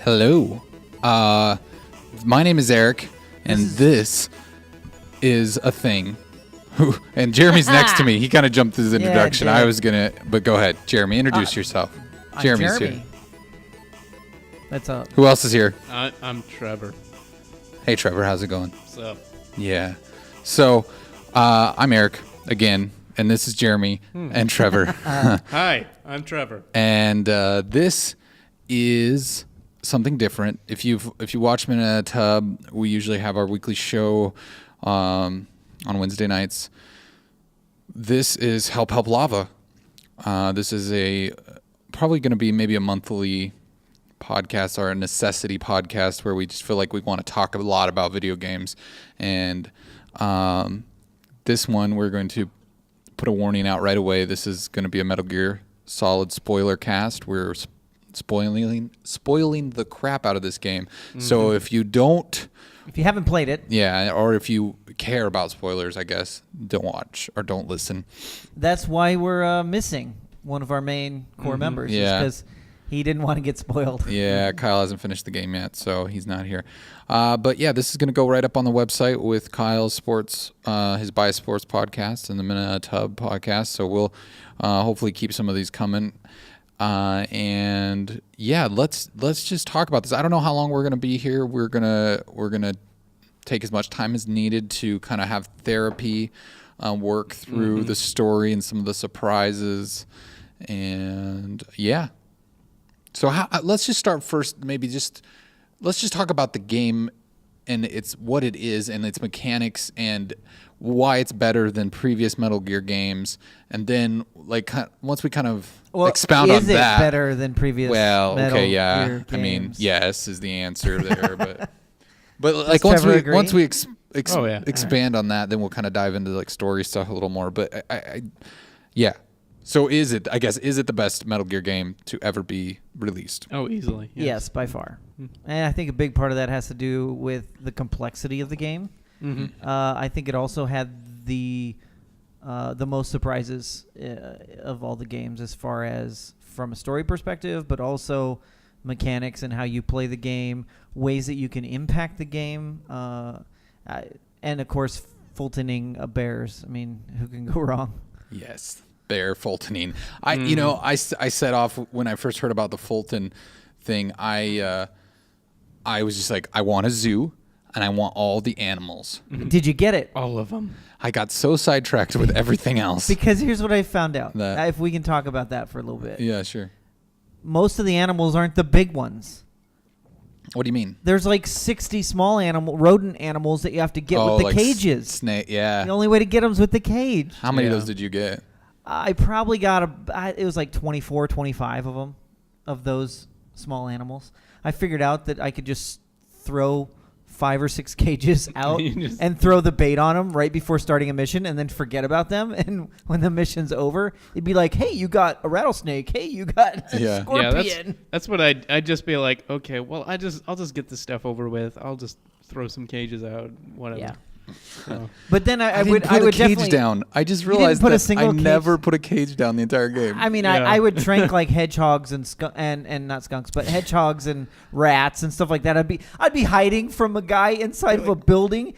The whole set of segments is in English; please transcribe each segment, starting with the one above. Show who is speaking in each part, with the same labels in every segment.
Speaker 1: Hello. My name is Eric, and this is a thing. And Jeremy's next to me. He kind of jumped his introduction.
Speaker 2: I
Speaker 1: I was going to, but go ahead. Jeremy, introduce yourself. Jeremy's
Speaker 2: Jeremy.
Speaker 1: here.
Speaker 2: That's a.
Speaker 1: Who else is here?
Speaker 3: I'm Trevor.
Speaker 1: Hey, Trevor. How's it going?
Speaker 3: What's up?
Speaker 1: Yeah. So, I'm Eric again, and this is Jeremy and Trevor.
Speaker 3: Hi, I'm Trevor.
Speaker 1: And this is something different. If you watch Minute at a Tub, we usually have our weekly show on Wednesday nights. This is Help Lava. This is probably going to be maybe a monthly podcast or a necessity podcast where we just feel like we want to talk a lot about video games. And this one, we're going to put a warning out right away. This is going to be a Metal Gear Solid spoiler cast. We're spoiling the crap out of this game. Mm-hmm. So if you haven't
Speaker 2: played it,
Speaker 1: or if you care about spoilers, I guess don't watch or don't listen.
Speaker 2: That's why we're missing one of our main core members.
Speaker 1: Yeah,
Speaker 2: because he didn't want to get spoiled.
Speaker 1: Yeah, Kyle hasn't finished the game yet, so he's not here. But yeah, this is going to go right up on the website with Kyle's sports, his Bias Sports podcast and the Minute at a Tub podcast. So we'll hopefully keep some of these coming. And yeah, let's just talk about this. I don't know how long we're gonna be here. We're gonna take as much time as needed to kind of have therapy, work through the story and some of the surprises, and yeah. So let's just start first. Let's just talk about the game and what it is and its mechanics and why it's better than previous Metal Gear games, and then once we kind of expound on that.
Speaker 2: Is it better than previous?
Speaker 1: Well,
Speaker 2: Metal
Speaker 1: okay, yeah.
Speaker 2: Gear games?
Speaker 1: I mean, yes is the answer there, but
Speaker 2: Does
Speaker 1: once we
Speaker 3: yeah.
Speaker 1: expand on that, then we'll kind of dive into story stuff a little more. But yeah. So is it the best Metal Gear game to ever be released?
Speaker 3: Oh, easily.
Speaker 2: Yes, by far. And I think a big part of that has to do with the complexity of the game.
Speaker 3: Mm-hmm.
Speaker 2: I think it also had the most surprises of all the games, as far as from a story perspective, but also mechanics and how you play the game, ways that you can impact the game, and of course Fultoning bears. I mean, who can go wrong?
Speaker 1: Yes. Bear Fultoning. I set off when I first heard about the Fulton thing. I was just like, I want a zoo and I want all the animals.
Speaker 2: Did you get it?
Speaker 3: All of them.
Speaker 1: I got so sidetracked with everything else.
Speaker 2: Because here's what I found out. If we can talk about that for a little bit.
Speaker 1: Yeah, sure.
Speaker 2: Most of the animals aren't the big ones.
Speaker 1: What do you mean?
Speaker 2: There's like 60 small rodent animals that you have to get with the cages.
Speaker 1: Snake, yeah.
Speaker 2: The only way to get them is with the cage.
Speaker 1: How many of those did you get?
Speaker 2: I probably got it was like 24, 25 of them, of those small animals. I figured out that I could just throw 5 or 6 cages out and throw the bait on them right before starting a mission, and then forget about them. And when the mission's over, it'd be like, "Hey, you got a rattlesnake. Hey, you got a scorpion."
Speaker 3: Yeah, that's what I'd just be like, okay, well, I'll just get this stuff over with. I'll just throw some cages out, whatever.
Speaker 2: Yeah.
Speaker 3: So.
Speaker 2: But then I
Speaker 1: would
Speaker 2: would
Speaker 1: put a
Speaker 2: definitely
Speaker 1: cage down. I just realized that I never put a cage down the entire game.
Speaker 2: I mean, I would trank like hedgehogs and not skunks, but hedgehogs and rats and stuff like that. I'd be hiding from a guy inside of a building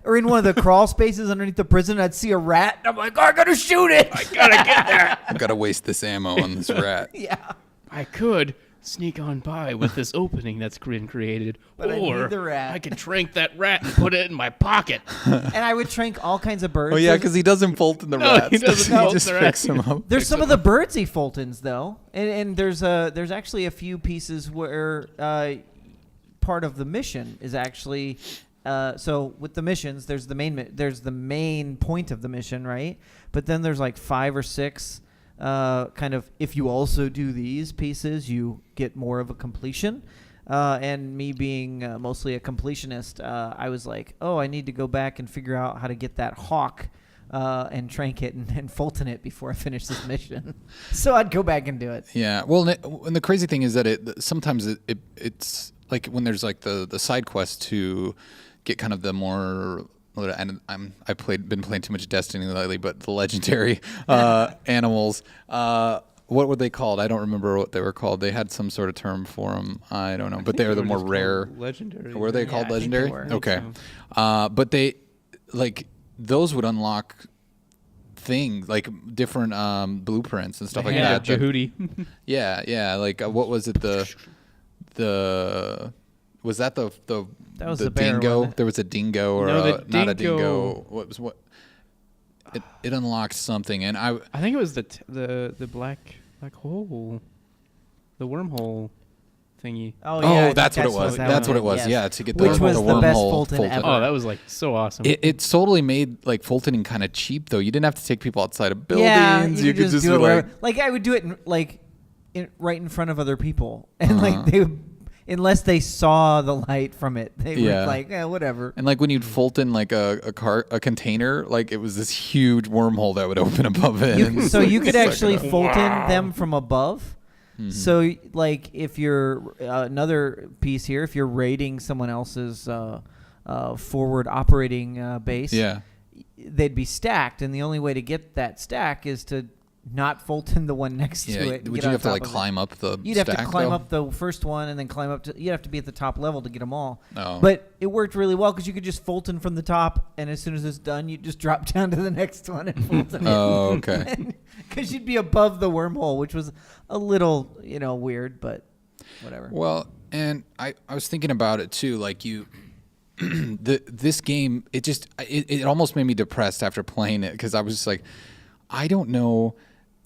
Speaker 2: or in one of the crawl spaces underneath the prison. I'd see a rat, and I'm like, I gotta shoot it.
Speaker 3: I gotta get there.
Speaker 1: I gotta waste this ammo on this rat.
Speaker 2: Yeah.
Speaker 3: I could sneak on by with this opening that's been created,
Speaker 2: but I need the rat.
Speaker 3: I could trank that rat and put it in my pocket.
Speaker 2: And I would trank all kinds of birds.
Speaker 1: Oh yeah, because he doesn't Fulton the rats.
Speaker 3: He doesn't.
Speaker 1: He just picks them up.
Speaker 2: There's some of the birds he Fultons though, and there's actually a few pieces where part of the mission is actually. So with the missions, there's the main point of the mission, right? But then there's like 5 or 6. Kind of, if you also do these pieces, you get more of a completion. And me being mostly a completionist, I was like, I need to go back and figure out how to get that hawk and trank it and Fulton it before I finish this mission. So I'd go back and do it.
Speaker 1: Yeah. Well, and the crazy thing is that sometimes it's like when there's like the side quest to get kind of the more. And I've been playing too much Destiny lately, but the legendary animals. what were they called? I don't remember what they were called. They had some sort of term for them. I don't know, but they were the more rare.
Speaker 3: Legendary.
Speaker 1: Were they
Speaker 2: Yeah,
Speaker 1: called
Speaker 2: I think they
Speaker 1: legendary?
Speaker 2: were.
Speaker 1: Okay.
Speaker 3: So.
Speaker 1: But they, like, those would unlock things, like different blueprints and stuff like
Speaker 3: Hand
Speaker 1: that.
Speaker 3: of Jehudi.
Speaker 1: Yeah. Like, what was it? Was that the
Speaker 2: That was the bear,
Speaker 1: dingo?
Speaker 2: wasn't it?
Speaker 1: There was a dingo or
Speaker 3: No, the
Speaker 1: not a
Speaker 3: dingo-
Speaker 1: dingo. What? It unlocked something, and I
Speaker 3: think it was the black hole, the wormhole thingy.
Speaker 2: Oh, yeah, I think
Speaker 1: that's what it was.
Speaker 2: that
Speaker 1: That's
Speaker 2: one.
Speaker 1: what it was.
Speaker 2: Yes.
Speaker 1: Yeah, to get
Speaker 2: Which was the best
Speaker 1: wormhole
Speaker 2: Fulton ever.
Speaker 3: Oh, that was like so awesome.
Speaker 1: It totally made like Fultoning kind of cheap though. You didn't have to take people outside of buildings.
Speaker 2: Yeah,
Speaker 1: you could just
Speaker 2: do
Speaker 1: be
Speaker 2: it
Speaker 1: like,
Speaker 2: wherever. Like I would do it right in front of other people, and like they would, unless they saw the light from it, they
Speaker 1: Yeah.
Speaker 2: were like, whatever.
Speaker 1: and like when you'd Fulton like a container, like it was this huge wormhole that would open above it. and
Speaker 2: So
Speaker 1: it's
Speaker 2: you
Speaker 1: like
Speaker 2: could
Speaker 1: suck it
Speaker 2: actually
Speaker 1: up.
Speaker 2: Fulton them from above.
Speaker 1: Mhm.
Speaker 2: So like if you're another piece here, if you're raiding someone else's forward operating base,
Speaker 1: Yeah.
Speaker 2: they'd be stacked, and the only way to get that stack is to not Fulton the one next
Speaker 1: Yeah.
Speaker 2: to it. and
Speaker 1: Would
Speaker 2: get
Speaker 1: you
Speaker 2: on
Speaker 1: have to
Speaker 2: top
Speaker 1: like
Speaker 2: of it.
Speaker 1: climb up the
Speaker 2: You'd have to
Speaker 1: stack,
Speaker 2: climb
Speaker 1: though?
Speaker 2: up the first one, and then climb up to. You'd have to be at the top level to get them all.
Speaker 1: Oh.
Speaker 2: But it worked really well because you could just Fulton from the top, and as soon as it's done, you just drop down to the next one and Fulton.
Speaker 1: Oh, okay.
Speaker 2: Because you'd be above the wormhole, which was a little, weird, but whatever.
Speaker 1: Well, and I was thinking about it too. Like this game, it almost made me depressed after playing it because I was just like, I don't know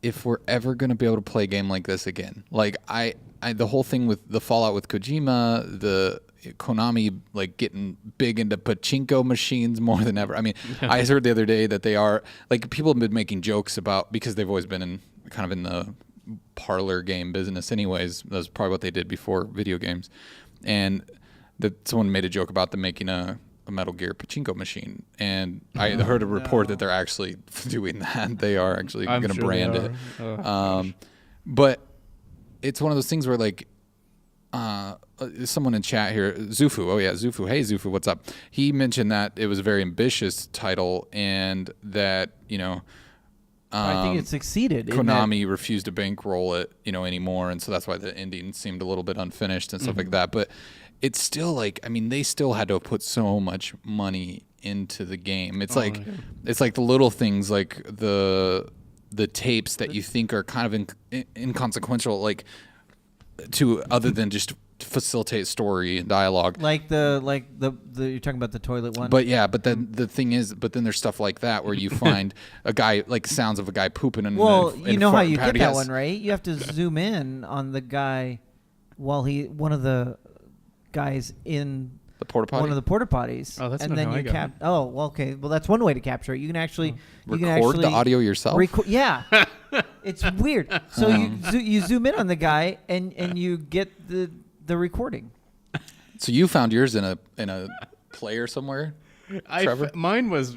Speaker 1: if we're ever gonna be able to play a game like this again. Like I the whole thing with the Fallout with Kojima, the Konami like getting big into pachinko machines more than ever. I mean, I heard the other day that they are like people have been making jokes about because they've always been in the parlor game business anyways. That's probably what they did before video games. And that someone made a joke about them making a Metal Gear pachinko machine. And I heard a report that they're actually doing that. They are actually
Speaker 3: I'm
Speaker 1: going to
Speaker 3: sure
Speaker 1: brand
Speaker 3: they
Speaker 1: it.
Speaker 3: are. Oh, gosh.
Speaker 1: But it's one of those things where like someone in chat here, Zufu. Oh yeah, Zufu. Hey Zufu, what's up? He mentioned that it was a very ambitious title and that,
Speaker 2: I think it succeeded. in that-
Speaker 1: Konami refused to bankroll it, anymore, and so that's why the ending seemed a little bit unfinished and stuff like that. But it's still like, I mean, they still had to put so much money into the game. It's it's like the little things, like the tapes that you think are kind of inconsequential, like to other than just to facilitate story and dialogue.
Speaker 2: Like the you're talking about the toilet one.
Speaker 1: But yeah, but then the thing is, then there's stuff like that where you find a guy, like sounds of a guy pooping in.
Speaker 2: well,
Speaker 1: in
Speaker 2: you know how you
Speaker 1: front-
Speaker 2: get that
Speaker 1: yes.
Speaker 2: one, right? You have to zoom in on the guy while one of the guys in
Speaker 1: The porta potty.
Speaker 2: one of the porta potties.
Speaker 3: Oh, that's
Speaker 2: and
Speaker 3: not
Speaker 2: then
Speaker 3: how I
Speaker 2: you
Speaker 3: got it.
Speaker 2: Oh, well, okay. Well, that's one way to capture it. You can actually
Speaker 1: record the audio yourself.
Speaker 2: Yeah, it's weird. So you zoom in on the guy and you get the recording.
Speaker 1: So you found yours in a player somewhere. Trevor?
Speaker 3: Mine was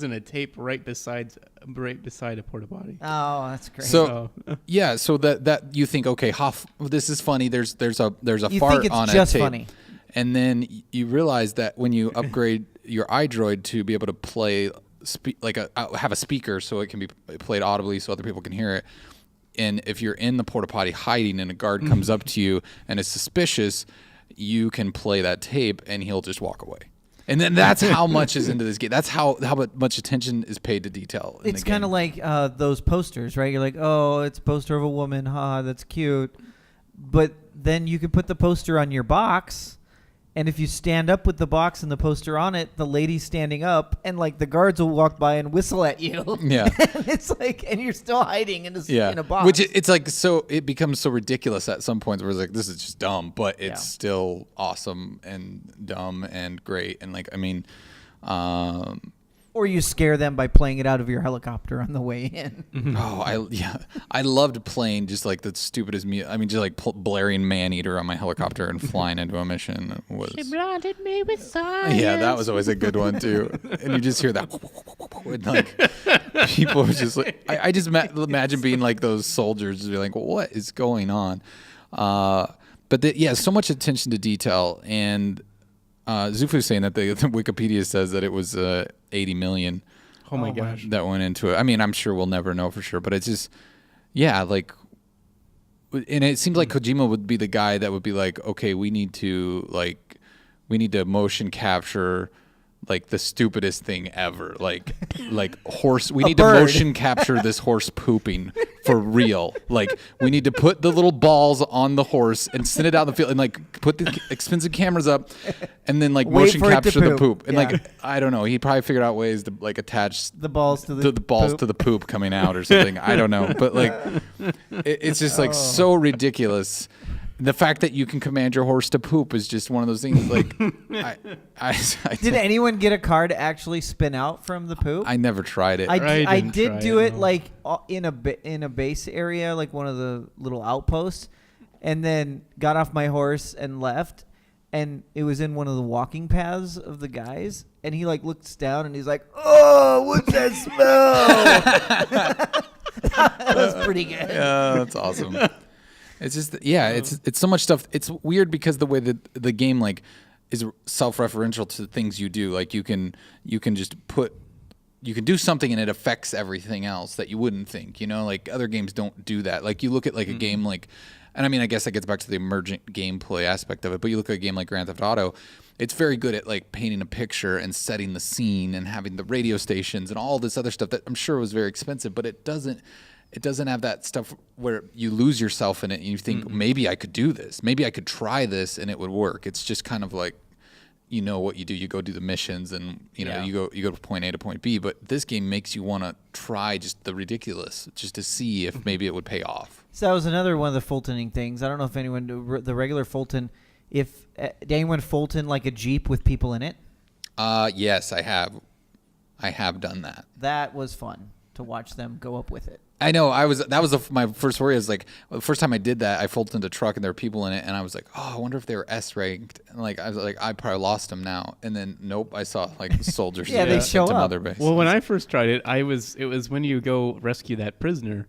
Speaker 3: in a tape right beside a porta potty.
Speaker 2: Oh, that's great.
Speaker 1: So yeah, so that you think, okay, this is funny. There's a
Speaker 2: you
Speaker 1: fart
Speaker 2: think it's
Speaker 1: on
Speaker 2: just
Speaker 1: a tape,
Speaker 2: funny.
Speaker 1: and then you realize that when you upgrade your iDroid to be able to play have a speaker so it can be played audibly so other people can hear it. And if you're in the porta potty hiding and a guard comes up to you and is suspicious, you can play that tape and he'll just walk away. And then that's how much is into this game. That's how much attention is paid to detail.
Speaker 2: It's kind of like those posters, right? You're like, oh, it's a poster of a woman. That's cute. But then you can put the poster on your box. And if you stand up with the box and the poster on it, the lady's standing up, and like the guards will walk by and whistle at you.
Speaker 1: Yeah.
Speaker 2: And it's like, and you're still hiding in a box.
Speaker 1: Which it's like, so it becomes so ridiculous at some points where it's like, this is just dumb, but it's still awesome and dumb and great. And like, I mean,
Speaker 2: or you scare them by playing it out of your helicopter on the way in.
Speaker 1: I loved playing just like the stupidest music. I mean, just like blaring Maneater on my helicopter and flying into a mission was.
Speaker 3: She blinded me with science.
Speaker 1: Yeah, that was always a good one too. And you just hear that, and like people are just like, I just imagine being like those soldiers, just be like, what is going on? But so much attention to detail. And Zufu's saying that the Wikipedia says that it was 80 million.
Speaker 3: Oh my gosh.
Speaker 1: That went into it. I mean, I'm sure we'll never know for sure, but it's just, like and it seems like Kojima would be the guy that would be like, okay, we need to motion capture like the stupidest thing ever, like horse. We need to
Speaker 2: bird.
Speaker 1: motion capture this horse pooping for real. Like we need to put the little balls on the horse and send it out in the field and like put the expensive cameras up and then like
Speaker 2: Wait
Speaker 1: motion
Speaker 2: for it to
Speaker 1: capture the
Speaker 2: poop.
Speaker 1: poop. And
Speaker 2: Yeah.
Speaker 1: like I don't know, he probably figured out ways to like attach
Speaker 2: The balls to
Speaker 1: the balls
Speaker 2: poop.
Speaker 1: to the poop coming out or something. I don't know, but like it's just like so ridiculous. The fact that you can command your horse to poop is just one of those things. Like, I
Speaker 2: Did anyone get a car to actually spin out from the poop?
Speaker 1: I never tried it.
Speaker 2: I
Speaker 3: didn't
Speaker 2: did
Speaker 3: try
Speaker 2: do
Speaker 3: it,
Speaker 2: it
Speaker 3: no.
Speaker 2: like in a base area, like one of the little outposts, and then got off my horse and left. And it was in one of the walking paths of the guys, and he like looks down and he's like, "Oh, what's that smell?" That was pretty good.
Speaker 1: Yeah, that's awesome. It's just it's so much stuff. It's weird because the way that the game like is self-referential to the things you do. Like you can just you can do something and it affects everything else that you wouldn't think. You know, like other games don't do that. Like you look at like a game like, and I mean I guess that gets back to the emergent gameplay aspect of it. But you look at a game like Grand Theft Auto. It's very good at like painting a picture and setting the scene and having the radio stations and all this other stuff that I'm sure was very expensive, but it doesn't have that stuff where you lose yourself in it and you think maybe I could do this, maybe I could try this and it would work. It's just kind of like, you know what you do, you go do the missions and you go to point A to point B, but this game makes you want to try just the ridiculous just to see if maybe it would pay off.
Speaker 2: So that was another one of the Fultoning things. I don't know if anyone the regular Fulton, did anyone Fulton like a Jeep with people in it?
Speaker 1: Yes, I have done that.
Speaker 2: That was fun to watch them go up with it.
Speaker 1: I know. That was my first worry. Is like the first time I did that, I folded a truck and there were people in it, and I was like, oh, I wonder if they were S ranked. And like I was like, I probably lost them now. And then nope, I saw like soldiers.
Speaker 2: Yeah, they show
Speaker 1: to
Speaker 2: up.
Speaker 1: Mother Base.
Speaker 3: Well, when I first tried it, it was when you go rescue that prisoner,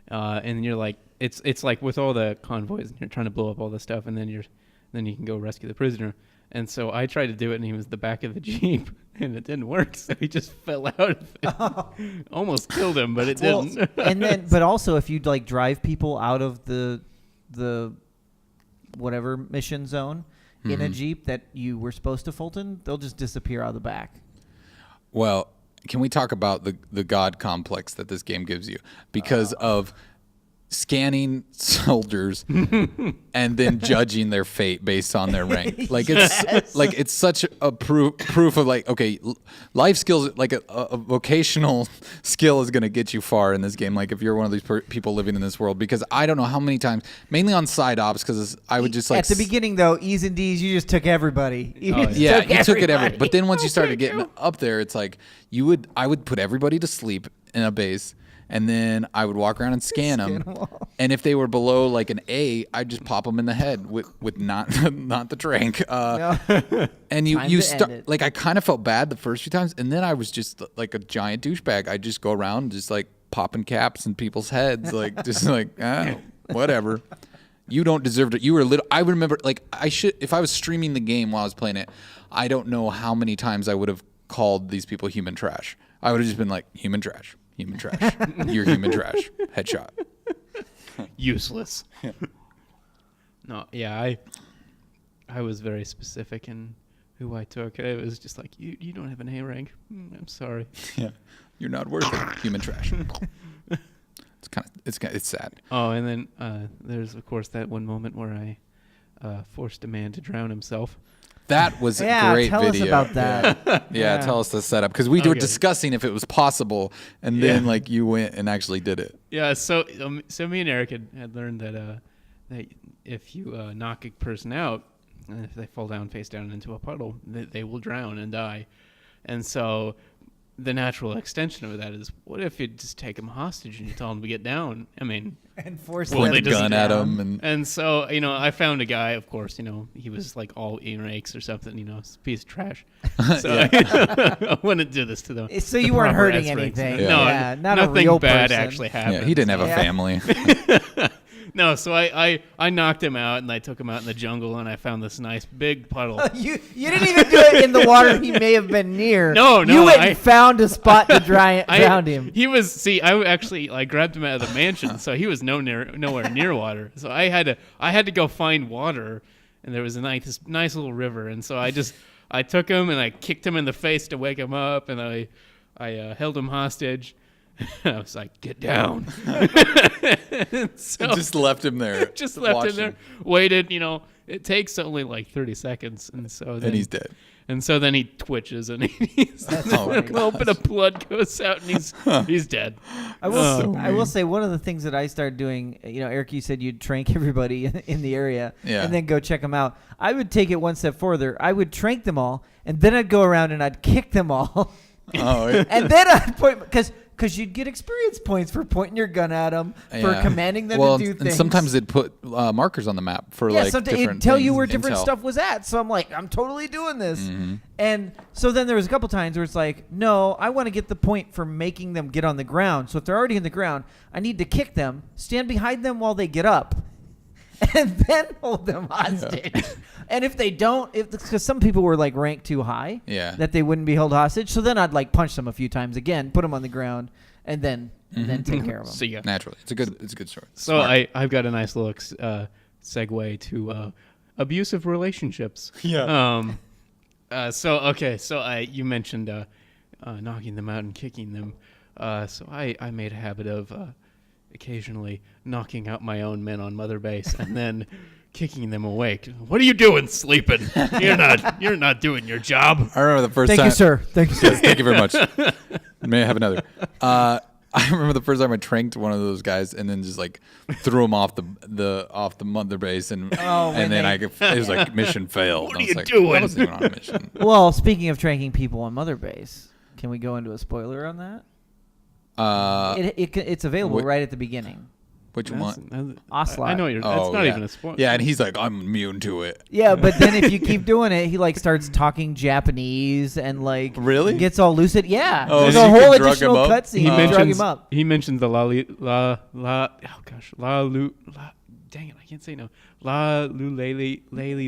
Speaker 3: and you're like, it's like with all the convoys, and you're trying to blow up all the stuff, and then you can go rescue the prisoner. And so I tried to do it, and he was the back of the Jeep, and it didn't work. So he just fell out of it. Almost killed him, but it didn't.
Speaker 2: And then, but also, if you like drive people out of the whatever mission zone in a Jeep that you were supposed to Fulton, they'll just disappear out of the back.
Speaker 1: Well, can we talk about the God complex that this game gives you because of scanning soldiers and then judging their fate based on their rank? Like it's such a proof of like, okay, life skills, like a vocational skill is going to get you far in this game. Like if you're one of these people living in this world, because I don't know how many times, mainly on side ops, because I would just like
Speaker 2: at the beginning though, E's and D's, you just took everybody. You just
Speaker 1: yeah,
Speaker 2: took
Speaker 1: you took it
Speaker 2: everybody.
Speaker 1: but then once you started getting up there, it's like I would put everybody to sleep in a base, and then I would walk around and scan them. And if they were below like an A, I'd just pop them in the head with not the drink. And you start like, I kind of felt bad the first few times, and then I was just like a giant douchebag. I'd just go around just like popping caps in people's heads, like just like whatever. You don't deserve it. You were I remember like if I was streaming the game while I was playing it, I don't know how many times I would have called these people human trash. I would have just been like, human trash. Human trash. You're human trash. Headshot.
Speaker 3: Useless. No, yeah, I was very specific in who I took. It was just like, you don't have an A rank. I'm sorry.
Speaker 1: Yeah. You're not worth it. Human trash. It's sad.
Speaker 3: Oh, and then there's of course that one moment where I forced a man to drown himself.
Speaker 1: That was a great
Speaker 2: tell
Speaker 1: video.
Speaker 2: us about that.
Speaker 1: Yeah, tell us the setup, because we were discussing if it was possible, and then like you went and actually did it.
Speaker 3: Yeah, so me and Eric had learned that if you knock a person out, and if they fall down face down into a puddle, they will drown and die. And so the natural extension of that is, what if you just take them hostage and you tell them to get down? I mean,
Speaker 2: And force
Speaker 3: Well,
Speaker 2: them
Speaker 3: they
Speaker 1: Point
Speaker 2: to
Speaker 1: the
Speaker 3: just
Speaker 1: gun
Speaker 2: down.
Speaker 1: at him, and
Speaker 3: so, I found a guy, of course, he was like all E rakes or something, it's a piece of trash. So I wouldn't do this to them.
Speaker 2: So you weren't hurting
Speaker 3: S ranks.
Speaker 2: anything.
Speaker 1: Yeah.
Speaker 3: No,
Speaker 2: Yeah, not a
Speaker 3: nothing
Speaker 2: real
Speaker 3: bad
Speaker 2: person.
Speaker 3: actually happened.
Speaker 1: yeah, he didn't have a
Speaker 2: Yeah.
Speaker 1: family.
Speaker 3: No, so I knocked him out, and I took him out in the jungle, and I found this nice big puddle.
Speaker 2: You didn't even do it in the water he may have been near.
Speaker 3: No,
Speaker 2: You went and found a spot to drown him.
Speaker 3: He was I grabbed him out of the mansion, so he was nowhere near water. So I had to go find water, and there was this nice little river, and so I took him and I kicked him in the face to wake him up, and I held him hostage. I was like, "Get down!" So
Speaker 1: Just left him there.
Speaker 3: just left him
Speaker 1: watching.
Speaker 3: there, waited. It takes only like 30 seconds, and so then,
Speaker 1: And he's dead.
Speaker 3: And so then he twitches, and he's
Speaker 2: That's
Speaker 3: a
Speaker 2: funny.
Speaker 3: little bit of blood goes out, and he's dead.
Speaker 2: I will.
Speaker 3: So
Speaker 2: I will say one of the things that I started doing. Eric, you said you'd trank everybody in the area,
Speaker 1: Yeah.
Speaker 2: and then go check them out. I would take it one step further. I would trank them all, and then I'd go around and I'd kick them all,
Speaker 1: Oh, yeah.
Speaker 2: and then I'd point because you'd get experience points for pointing your gun at them, for
Speaker 1: Yeah.
Speaker 2: commanding them
Speaker 1: well,
Speaker 2: to do
Speaker 1: and
Speaker 2: things.
Speaker 1: sometimes it'd put markers on the map for like
Speaker 2: sometimes
Speaker 1: different
Speaker 2: it'd tell you
Speaker 1: things,
Speaker 2: where different
Speaker 1: intel.
Speaker 2: stuff was at. So I'm like, I'm totally doing this.
Speaker 1: Mm-hmm.
Speaker 2: And so then there was a couple times where it's like, no, I want to get the point for making them get on the ground. So if they're already in the ground, I need to kick them, stand behind them while they get up, and then hold them hostage. And if they don't, because some people were like ranked too high,
Speaker 1: Yeah.
Speaker 2: that they wouldn't be held hostage. So then I'd like punch them a few times again, put them on the ground, and then take care of them.
Speaker 3: See ya.
Speaker 1: Naturally, it's a good story.
Speaker 3: So
Speaker 1: Smart.
Speaker 3: I've got a nice little segue to abusive relationships.
Speaker 1: Yeah.
Speaker 3: You mentioned knocking them out and kicking them. So I made a habit of occasionally knocking out my own men on Mother Base and then kicking them awake. What are you doing, sleeping? You're not doing your job.
Speaker 1: I remember the first
Speaker 2: Thank
Speaker 1: time.
Speaker 2: you, sir. Thank you, sir.
Speaker 1: Yes, thank you very much. May I have another? I remember the first time I tranked one of those guys and then just like threw him off the Mother Base and
Speaker 2: when
Speaker 1: then
Speaker 2: they-
Speaker 1: it was like mission failed.
Speaker 3: What
Speaker 1: I
Speaker 3: are
Speaker 1: was
Speaker 3: you
Speaker 1: like,
Speaker 3: doing?
Speaker 1: I wasn't even on a mission.
Speaker 2: Well, speaking of tranking people on Mother Base, can we go into a spoiler on that? It's available
Speaker 1: wh-
Speaker 2: right at the beginning.
Speaker 1: Which one?
Speaker 2: Ocelot.
Speaker 3: I know you're. That's not even a spoiler.
Speaker 1: Yeah, and he's like, I'm immune to it.
Speaker 2: Yeah, but then if you keep doing it, he like starts talking Japanese and like
Speaker 1: Really?
Speaker 2: gets all lucid. Yeah,
Speaker 1: Oh,
Speaker 2: there's
Speaker 1: so
Speaker 2: a
Speaker 1: you
Speaker 2: whole
Speaker 1: can drug
Speaker 2: additional
Speaker 1: him up?
Speaker 2: cutscene.
Speaker 3: He
Speaker 2: to drug
Speaker 3: mentions
Speaker 2: him up.
Speaker 3: he mentions the dang it, I can't say no. La Lulele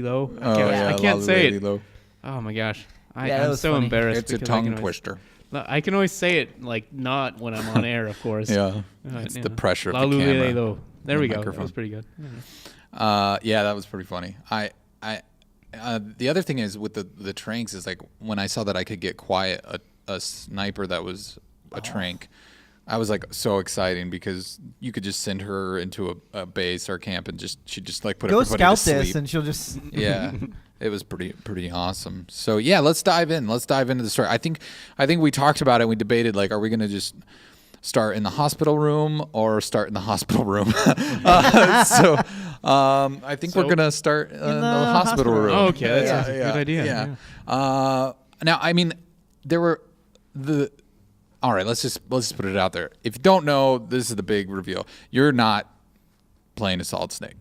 Speaker 3: Lo.
Speaker 1: Oh, yeah,
Speaker 3: I can't say it.
Speaker 1: Lalo.
Speaker 3: Oh my gosh.
Speaker 2: Yeah, that
Speaker 3: I'm
Speaker 2: was
Speaker 3: so
Speaker 2: funny.
Speaker 3: embarrassed.
Speaker 1: It's a
Speaker 3: because I can
Speaker 1: tongue
Speaker 3: always-
Speaker 1: twister.
Speaker 3: I can always say it like not when I'm on air, of course.
Speaker 1: Yeah, it's the pressure of
Speaker 3: La
Speaker 1: the camera.
Speaker 3: Lulele. There
Speaker 1: the
Speaker 3: we go. That
Speaker 1: microphone.
Speaker 3: was pretty good.
Speaker 1: Yeah, that was pretty funny. The other thing is with the tranks is like when I saw that I could get quiet a sniper that was a trank, I was like so exciting because you could just send her into a base or camp and she'd just like put
Speaker 2: Go
Speaker 1: everybody
Speaker 2: scout
Speaker 1: to sleep.
Speaker 2: this, and she'll just.
Speaker 1: Yeah, it was pretty awesome. So yeah, let's dive in. Let's dive into the story. I think we talked about it. We debated like, are we gonna just start in the hospital room or start in the hospital room? I think we're gonna start in the hospital room.
Speaker 3: Oh, okay, that's a good idea.
Speaker 1: Yeah. Now, I mean, there were All right, let's just put it out there. If you don't know, this is the big reveal. You're not playing a Solid Snake.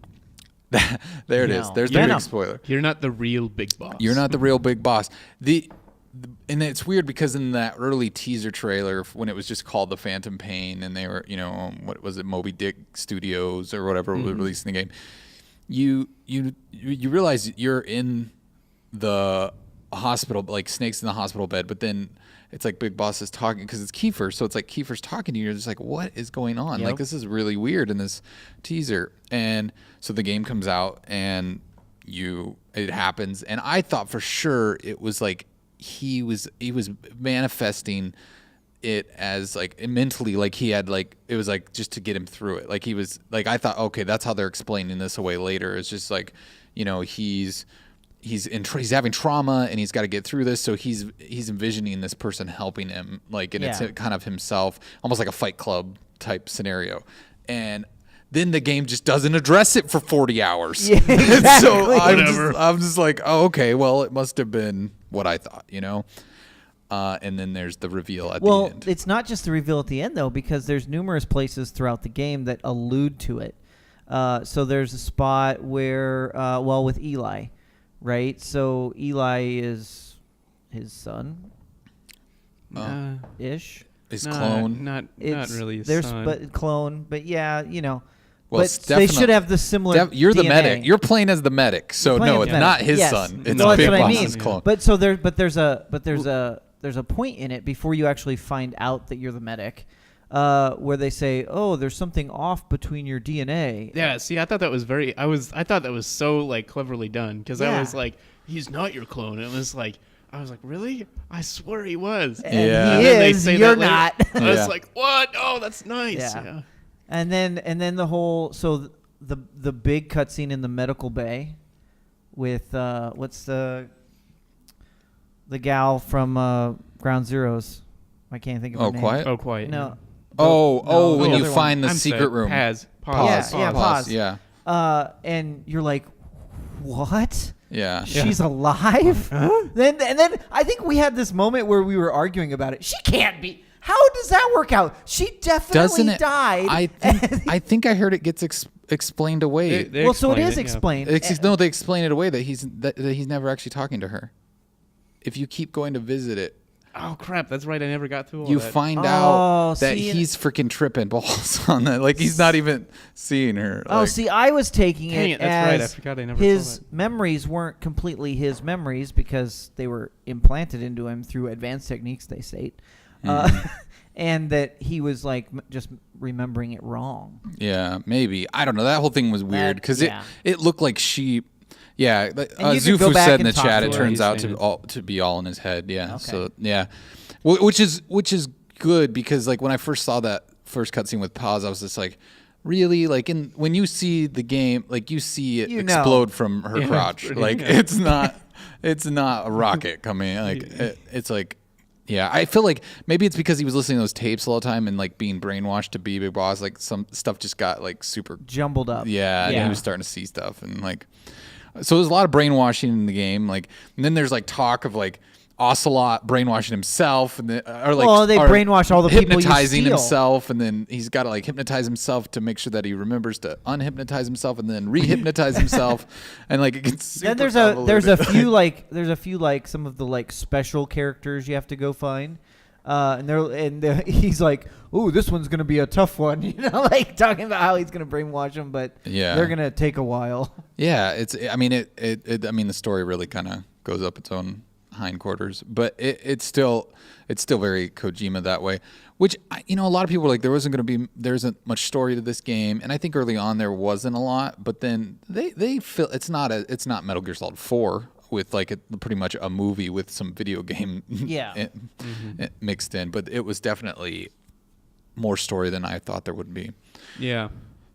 Speaker 1: There it is.
Speaker 2: No.
Speaker 1: There's the
Speaker 2: Venom.
Speaker 1: big spoiler.
Speaker 3: You're not the real big boss.
Speaker 1: You're not the real big boss. And it's weird because in that early teaser trailer, when it was just called The Phantom Pain, and they were, what was it, Moby Dick Studios or whatever was releasing the game, you realize you're in the hospital, like Snake's in the hospital bed, but then it's like Big Boss is talking because it's Kiefer, so it's like Kiefer's talking to you. You're just like, what is going on?
Speaker 2: Yep.
Speaker 1: Like, this is really weird in this teaser. And so the game comes out and it happens, and I thought for sure it was like he was manifesting it as like mentally, like he had like, it was like just to get him through it. Like he was like, I thought, okay, that's how they're explaining this away later. It's just like, he's having trauma and he's got to get through this. So he's envisioning this person helping him, like, and it's
Speaker 2: Yeah.
Speaker 1: kind of himself, almost like a Fight Club type scenario. And then the game just doesn't address it for 40 hours.
Speaker 2: Yeah, exactly.
Speaker 1: So
Speaker 3: Whatever.
Speaker 1: I'm just like, oh, okay, well, it must have been what I thought, and then there's the reveal at the
Speaker 2: Well,
Speaker 1: end.
Speaker 2: it's not just the reveal at the end though, because there's numerous places throughout the game that allude to it. So there's a spot where, with Eli, right? So Eli is his son, ish.
Speaker 1: His
Speaker 3: Nah,
Speaker 1: clone.
Speaker 3: Not
Speaker 2: It's
Speaker 3: really. His
Speaker 2: there's
Speaker 3: son.
Speaker 2: but clone, but yeah,
Speaker 1: Well,
Speaker 2: but
Speaker 1: it's
Speaker 2: they
Speaker 1: definitely-
Speaker 2: should have the similar.
Speaker 1: You're the
Speaker 2: DNA.
Speaker 1: medic. You're playing as the medic. So
Speaker 2: Playing
Speaker 1: no,
Speaker 2: as
Speaker 1: it's
Speaker 2: medic.
Speaker 1: not his
Speaker 2: Yes.
Speaker 1: son. It's
Speaker 2: No, that's
Speaker 1: Big
Speaker 2: what I
Speaker 1: Boss's
Speaker 2: mean.
Speaker 1: clone.
Speaker 2: But there's a point in it before you actually find out that you're the medic, where they say, "Oh, there's something off between your DNA."
Speaker 3: Yeah, see, I thought that was I thought that was so like cleverly done because I
Speaker 2: Yeah.
Speaker 3: was like, he's not your clone. And it was like, I was like, really? I swear he was.
Speaker 2: And
Speaker 1: Yeah.
Speaker 2: he
Speaker 3: then they
Speaker 2: is.
Speaker 3: say
Speaker 2: You're
Speaker 3: that later.
Speaker 2: not.
Speaker 3: I was
Speaker 1: Yeah.
Speaker 3: like, what? Oh, that's nice.
Speaker 2: Yeah.
Speaker 3: Yeah.
Speaker 2: And then the whole the big cutscene in the medical bay with what's the gal from Ground Zeroes? I can't think of her
Speaker 1: Oh,
Speaker 2: name.
Speaker 1: Quiet?
Speaker 3: Oh, quiet.
Speaker 2: No.
Speaker 1: Oh, when
Speaker 2: the
Speaker 1: you
Speaker 2: other
Speaker 1: find the
Speaker 3: I'm
Speaker 1: secret
Speaker 3: sorry.
Speaker 1: room.
Speaker 3: Pause.
Speaker 1: Pause.
Speaker 2: Yeah, pause.
Speaker 1: Yeah.
Speaker 2: And you're like, what?
Speaker 1: Yeah.
Speaker 2: She's alive? Then I think we had this moment where we were arguing about it. She can't be. How does that work out? She definitely
Speaker 1: Doesn't it?
Speaker 2: died.
Speaker 1: I think I heard it gets explained away.
Speaker 3: They
Speaker 2: well, so it
Speaker 3: explain
Speaker 2: is
Speaker 3: yeah.
Speaker 2: explained.
Speaker 1: No, they explain it away that he's never actually talking to her. If you keep going to visit it,
Speaker 3: Oh crap! That's right. I never got through all
Speaker 1: you
Speaker 3: that.
Speaker 1: find
Speaker 2: Oh,
Speaker 1: out that
Speaker 2: see,
Speaker 1: he's freaking tripping balls on that. Like he's not even seeing her.
Speaker 2: Oh,
Speaker 1: Like,
Speaker 2: see, I was taking
Speaker 3: Dang
Speaker 2: it
Speaker 3: it, that's right. I
Speaker 2: as
Speaker 3: forgot I never saw
Speaker 2: his
Speaker 3: that.
Speaker 2: memories weren't completely his memories because they were implanted into him through advanced techniques, they state, and that he was like just remembering it wrong.
Speaker 1: Yeah, maybe. I don't know. That whole thing was weird because
Speaker 2: yeah.
Speaker 1: it looked like she. Yeah, like,
Speaker 2: And you could go
Speaker 1: Zufu
Speaker 2: back
Speaker 1: said in
Speaker 2: and
Speaker 1: the
Speaker 2: talk
Speaker 1: chat,
Speaker 2: to
Speaker 1: it
Speaker 2: her.
Speaker 1: turns
Speaker 3: He's
Speaker 1: out
Speaker 3: saying
Speaker 1: to be all in his head. Yeah.
Speaker 2: Okay.
Speaker 1: So yeah, which is good because like when I first saw that first cutscene with Paz, I was just like, really? Like when you see the game, like you see it
Speaker 2: You know.
Speaker 1: explode from her
Speaker 3: Yeah,
Speaker 1: crotch.
Speaker 3: pretty-
Speaker 1: Like
Speaker 3: yeah.
Speaker 1: it's not a rocket coming. Like it's like. Yeah, I feel like maybe it's because he was listening to those tapes all the time and like being brainwashed to be Big Boss. Like some stuff just got like super.
Speaker 2: Jumbled up.
Speaker 1: Yeah, and
Speaker 2: Yeah.
Speaker 1: he was starting to see stuff and like. So there's a lot of brainwashing in the game. Like, and then there's like talk of like Ocelot brainwashing himself, and then or like
Speaker 2: Well, they
Speaker 1: or
Speaker 2: brainwash all the people you
Speaker 1: hypnotizing
Speaker 2: steal.
Speaker 1: himself, and then he's got to like hypnotize himself to make sure that he remembers to unhypnotize himself, and then rehypnotize himself, and like it gets super
Speaker 2: Then there's a
Speaker 1: convoluted.
Speaker 2: few like some of the like special characters you have to go find, he's like, "Ooh, this one's gonna be a tough one," you know, like talking about how he's gonna brainwash them, but
Speaker 1: Yeah.
Speaker 2: they're gonna take a while.
Speaker 1: Yeah, it's. I mean, I mean, the story really kind of goes up its own hindquarters, but it's still very Kojima that way. Which a lot of people were like there isn't much story to this game, and I think early on there wasn't a lot, but then they feel it's not Metal Gear Solid 4 with like pretty much a movie with some video game
Speaker 2: Yeah.
Speaker 1: mixed in, but it was definitely more story than I thought there would be.
Speaker 3: Yeah.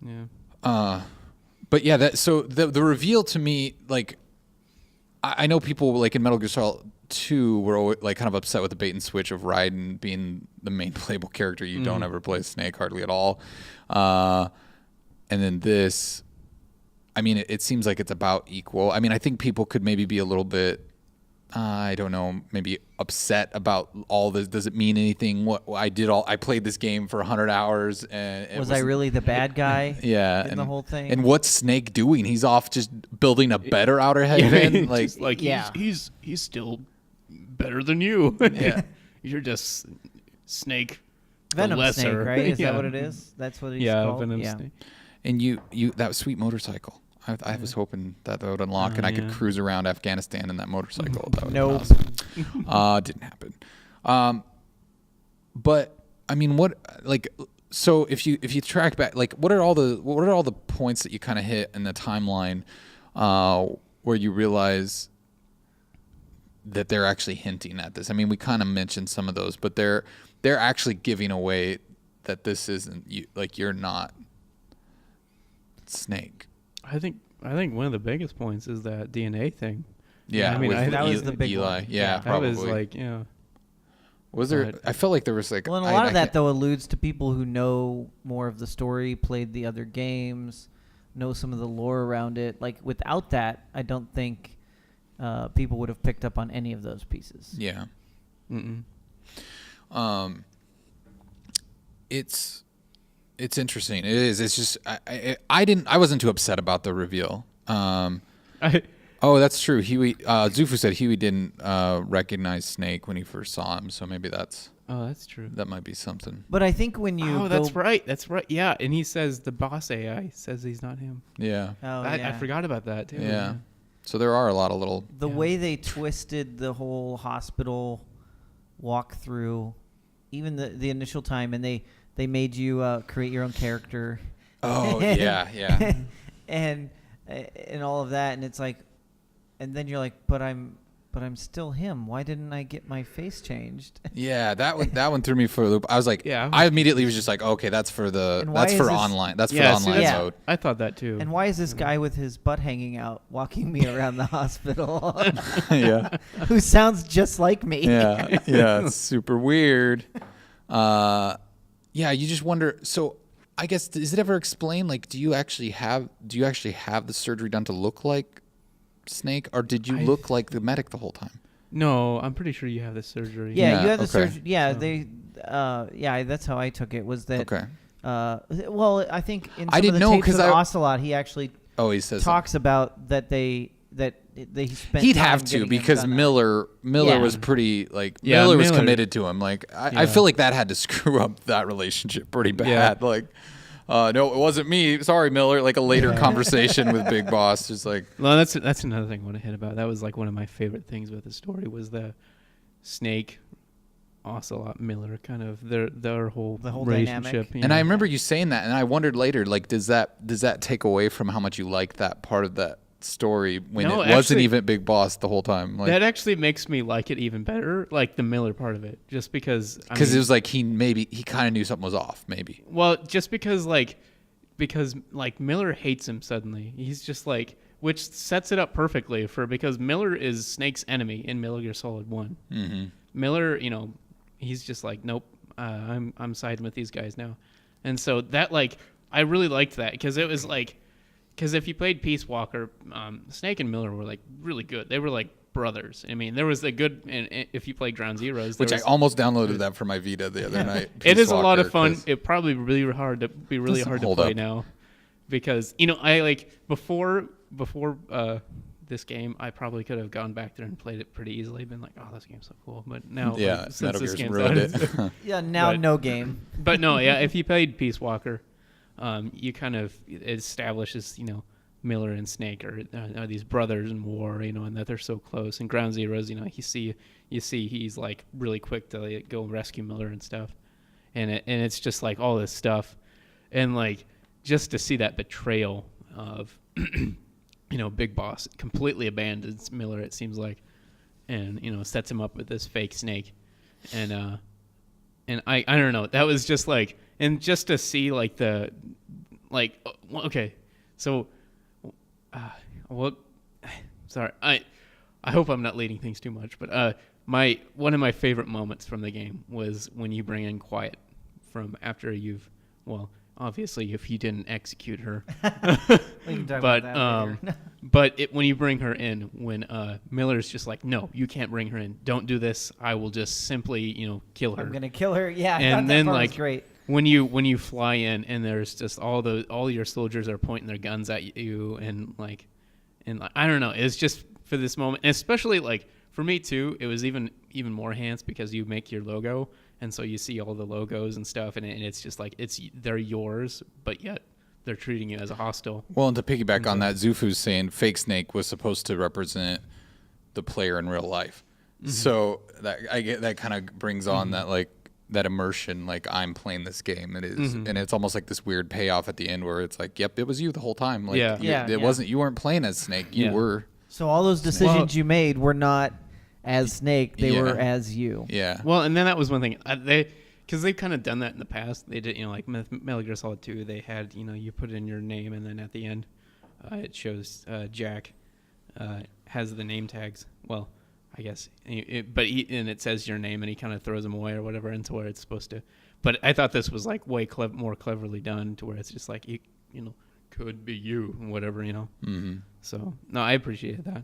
Speaker 3: Yeah.
Speaker 1: But yeah, the reveal to me, like, I know people like in Metal Gear Solid 2 were always, like kind of upset with the bait and switch of Raiden being the main playable character. You don't ever play Snake hardly at all. And then this, I mean, it seems like it's about equal. I mean, I think people could maybe be a little bit, I don't know, maybe upset about all this. Does it mean anything? I played this game for 100 hours, and it
Speaker 2: Was I really the bad guy?
Speaker 1: Yeah,
Speaker 2: in
Speaker 1: and
Speaker 2: the whole thing?
Speaker 1: And what's Snake doing? He's off just building a better outer headband. Like,
Speaker 3: Just like
Speaker 2: Yeah.
Speaker 3: he's still better than you.
Speaker 1: Yeah.
Speaker 3: You're just Snake. the
Speaker 2: Venom
Speaker 3: lesser.
Speaker 2: Snake, right? Is
Speaker 3: Yeah.
Speaker 2: that what it is? That's what he's
Speaker 3: Yeah,
Speaker 2: called.
Speaker 3: Venom
Speaker 2: yeah.
Speaker 3: Snake.
Speaker 1: and you that sweet motorcycle. I was hoping that would unlock, and I could
Speaker 3: yeah.
Speaker 1: cruise around Afghanistan in that motorcycle. That would
Speaker 2: Nope.
Speaker 1: be awesome. Didn't happen. But I mean, what like so if you track back, like what are all the points that you kind of hit in the timeline where you realize that they're actually hinting at this? I mean, we kind of mentioned some of those, but they're actually giving away that this isn't you, like you're not Snake.
Speaker 3: I think one of the biggest points is that DNA thing.
Speaker 1: Yeah,
Speaker 3: I mean,
Speaker 1: with
Speaker 2: that was the big
Speaker 1: Eli.
Speaker 2: one.
Speaker 1: Yeah,
Speaker 2: Yeah.
Speaker 3: That
Speaker 1: probably.
Speaker 3: was like, yeah.
Speaker 1: Was there?
Speaker 3: But-
Speaker 1: I felt like there was like.
Speaker 2: Well, and a lot of that though alludes to people who know more of the story, played the other games, know some of the lore around it. Like without that, I don't think people would have picked up on any of those pieces.
Speaker 1: Yeah.
Speaker 3: Mm-mm.
Speaker 1: It's interesting. It is. It's just I wasn't too upset about the reveal.
Speaker 3: I
Speaker 1: Oh, that's true. Huey Zufu said Huey didn't recognize Snake when he first saw him, so maybe
Speaker 3: that's true.
Speaker 1: that might be something.
Speaker 2: But I think when you
Speaker 3: Oh, that's right. That's right. Yeah, and he says the boss AI says he's not him.
Speaker 1: Yeah.
Speaker 2: Oh,
Speaker 3: I
Speaker 2: yeah.
Speaker 3: forgot about that too.
Speaker 1: Yeah. So there are a lot of little.
Speaker 2: The way they twisted the whole hospital walkthrough, even the initial time, and they made you create your own character.
Speaker 1: Oh yeah.
Speaker 2: and all of that, and it's like, and then you're like, but I'm still him. Why didn't I get my face changed?
Speaker 1: Yeah, that one threw me for a loop. I was like,
Speaker 3: Yeah.
Speaker 1: I immediately was just like, okay, that's for
Speaker 2: And why
Speaker 1: that's
Speaker 2: is
Speaker 1: for
Speaker 2: this-
Speaker 1: online. That's for
Speaker 3: Yeah,
Speaker 1: the
Speaker 3: see,
Speaker 1: online
Speaker 2: that's-
Speaker 1: mode.
Speaker 3: I thought that too.
Speaker 2: And why is this guy with his butt hanging out walking me around the hospital?
Speaker 1: Yeah.
Speaker 2: Who sounds just like me?
Speaker 1: Yeah. It's super weird. Yeah, you just wonder. So, I guess is it ever explained? Like, do you actually have the surgery done to look like Snake, or did you look like the medic the whole time?
Speaker 3: No, I'm pretty sure you have the surgery.
Speaker 2: Yeah,
Speaker 1: Yeah,
Speaker 2: you have the
Speaker 1: okay.
Speaker 2: surgery. Yeah,
Speaker 3: So-
Speaker 2: they. Yeah, that's how I took it. Was that?
Speaker 1: Okay.
Speaker 2: Well, I think in some
Speaker 1: I
Speaker 2: of
Speaker 1: didn't
Speaker 2: the
Speaker 1: know,
Speaker 2: tapes
Speaker 1: 'cause
Speaker 2: of
Speaker 1: I-
Speaker 2: Ocelot, he actually
Speaker 1: Oh, he says
Speaker 2: talks about that he spent.
Speaker 1: he'd
Speaker 2: time
Speaker 1: have to
Speaker 2: getting him
Speaker 1: because
Speaker 2: done.
Speaker 1: Miller
Speaker 2: Yeah.
Speaker 1: was pretty like
Speaker 3: Yeah,
Speaker 1: Miller was
Speaker 3: Miller-
Speaker 1: committed to him. Like I
Speaker 3: Yeah.
Speaker 1: feel like that had to screw up that relationship pretty bad.
Speaker 3: Yeah.
Speaker 1: Like, no, it wasn't me. Sorry, Miller. Like a later conversation with Big Boss, just like
Speaker 3: Well, that's another thing I want to hit about. That was like one of my favorite things with the story was the Snake, Ocelot, Miller kind of their whole
Speaker 2: The whole
Speaker 3: relationship.
Speaker 2: dynamic.
Speaker 3: you
Speaker 1: And
Speaker 3: know.
Speaker 1: I remember you saying that, and I wondered later, like, does that take away from how much you like that part of that story when
Speaker 3: No,
Speaker 1: it wasn't
Speaker 3: actually-
Speaker 1: even Big Boss the whole time? Like,
Speaker 3: that actually makes me like it even better, like the Miller part of it, just because.
Speaker 1: because it was like he kind of knew something was off, maybe.
Speaker 3: Well, just because like Miller hates him suddenly. He's just like, which sets it up perfectly because Miller is Snake's enemy in Metal Gear Solid 1.
Speaker 1: Mm-hmm.
Speaker 3: Miller, he's just like, nope, I'm siding with these guys now. And so that I really liked that because it was like, because if you played Peace Walker, Snake and Miller were like really good. They were like brothers. I mean, there was a good, and if you played Ground Zeroes,
Speaker 1: Which I
Speaker 3: was,
Speaker 1: almost downloaded that for my Vita the other night.
Speaker 3: it is a lot of
Speaker 1: Peace
Speaker 3: fun.
Speaker 1: Walker, 'cause-
Speaker 3: It probably really hard to
Speaker 1: Doesn't
Speaker 3: hard to
Speaker 1: hold
Speaker 3: play
Speaker 1: up.
Speaker 3: now, because I like before this game, I probably could have gone back there and played it pretty easily. Been like, oh, this game's so cool. But now,
Speaker 1: Yeah,
Speaker 3: since
Speaker 1: Metal
Speaker 3: this
Speaker 1: Gear's
Speaker 3: game's
Speaker 1: ruined
Speaker 3: out,
Speaker 1: it.
Speaker 2: Yeah, now
Speaker 3: But-
Speaker 2: no game.
Speaker 3: but no, yeah, if you played Peace Walker, you kind of it establishes Miller and Snake are these brothers in war, and that they're so close. And Ground Zeroes, you see he's like really quick to like, go rescue Miller and stuff, and it's just like all this stuff, and like just to see that betrayal of Big Boss completely abandons Miller, it seems like, and sets him up with this fake Snake, and I don't know, that was just like, and just to see like okay, so well, sorry, I hope I'm not leading things too much, but one of my favorite moments from the game was when you bring in Quiet from after obviously if you didn't execute her.
Speaker 2: We can talk
Speaker 3: But
Speaker 2: about that later.
Speaker 3: but when you bring her in, when Miller's just like, no, you can't bring her in. Don't do this. I will just simply kill her.
Speaker 2: I'm gonna kill her. Yeah, I
Speaker 3: And
Speaker 2: thought that
Speaker 3: then,
Speaker 2: part
Speaker 3: like,
Speaker 2: was great.
Speaker 3: when you fly in and there's just all your soldiers are pointing their guns at you and I don't know, it's just for this moment, and especially like for me too, it was even more enhanced because you make your logo, and so you see all the logos and stuff, and it's just like they're yours, but yet they're treating you as a hostile.
Speaker 1: Well, and to piggyback on that, Zufu's saying Fake Snake was supposed to represent the player in real life.
Speaker 3: Mm-hmm.
Speaker 1: So that kind of brings on that immersion, like I'm playing this game. It is,
Speaker 3: Mm-hmm.
Speaker 1: and it's almost like this weird payoff at the end where it's like, yep, it was you the whole time. Like,
Speaker 3: Yeah.
Speaker 2: Yeah,
Speaker 1: it
Speaker 2: yeah.
Speaker 1: wasn't, you weren't playing as Snake. You
Speaker 3: Yeah.
Speaker 1: were,
Speaker 2: So all those decisions
Speaker 3: Well-
Speaker 2: you made were not as Snake; they
Speaker 1: Yeah.
Speaker 2: were as you.
Speaker 1: yeah.
Speaker 3: Well, and then that was one thing because they've kind of done that in the past. They did, like Metal Gear Solid 2. They had, you put in your name, and then at the end, it shows Jack has the name tags. Well, I guess, and it says your name, and he kind of throws them away or whatever into where it's supposed to. But I thought this was like way more cleverly done, to where it's just like could be you, whatever,
Speaker 1: Mm-hmm.
Speaker 3: So no, I appreciated that.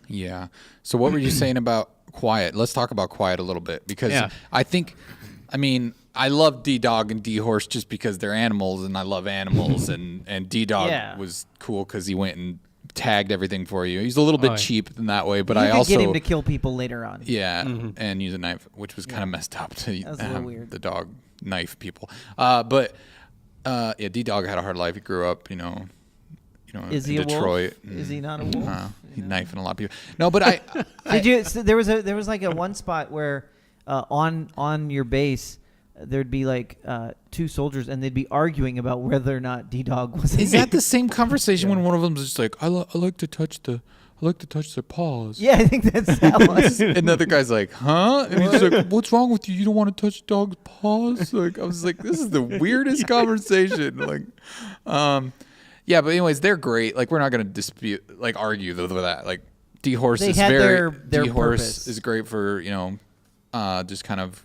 Speaker 1: Yeah. So what were you saying about Quiet? Let's talk about Quiet a little bit, because
Speaker 3: Yeah.
Speaker 1: I love D-Dog and D-Horse just because they're animals and I love animals, and D-Dog
Speaker 2: Yeah.
Speaker 1: was cool because he went and tagged everything for you. He's a little bit
Speaker 3: Oh, yeah.
Speaker 1: cheap in that way, but
Speaker 2: you
Speaker 1: I
Speaker 2: could
Speaker 1: also
Speaker 2: get him to kill people later on.
Speaker 1: yeah,
Speaker 3: Mhm.
Speaker 1: and use a knife, which was kind of messed up to
Speaker 2: That was a little
Speaker 1: have
Speaker 2: weird.
Speaker 1: the dog knife people. But yeah, D-Dog had a hard life. He grew up,
Speaker 2: Is
Speaker 1: in
Speaker 2: he a
Speaker 1: Detroit.
Speaker 2: wolf? Is he not a wolf?
Speaker 1: He's
Speaker 2: You know?
Speaker 1: knifing a lot of people. No, but I
Speaker 2: Did you? So there was like a one spot where on your base there'd be like two soldiers and they'd be arguing about whether or not D-Dog was.
Speaker 1: is that the same conversation when one of them's just like, I like to touch their paws.
Speaker 2: Yeah, I think that's that one.
Speaker 1: Another guy's like, huh? And he's like, what's wrong with you? You don't want to touch a dog's paws? Like, I was like, this is the weirdest conversation. Like, yeah, but anyways, they're great. Like, we're not going to argue with that. Like, D-Horse
Speaker 2: They
Speaker 1: is
Speaker 2: had
Speaker 1: very,
Speaker 2: their
Speaker 1: D-Horse
Speaker 2: purpose.
Speaker 1: is great for, just kind of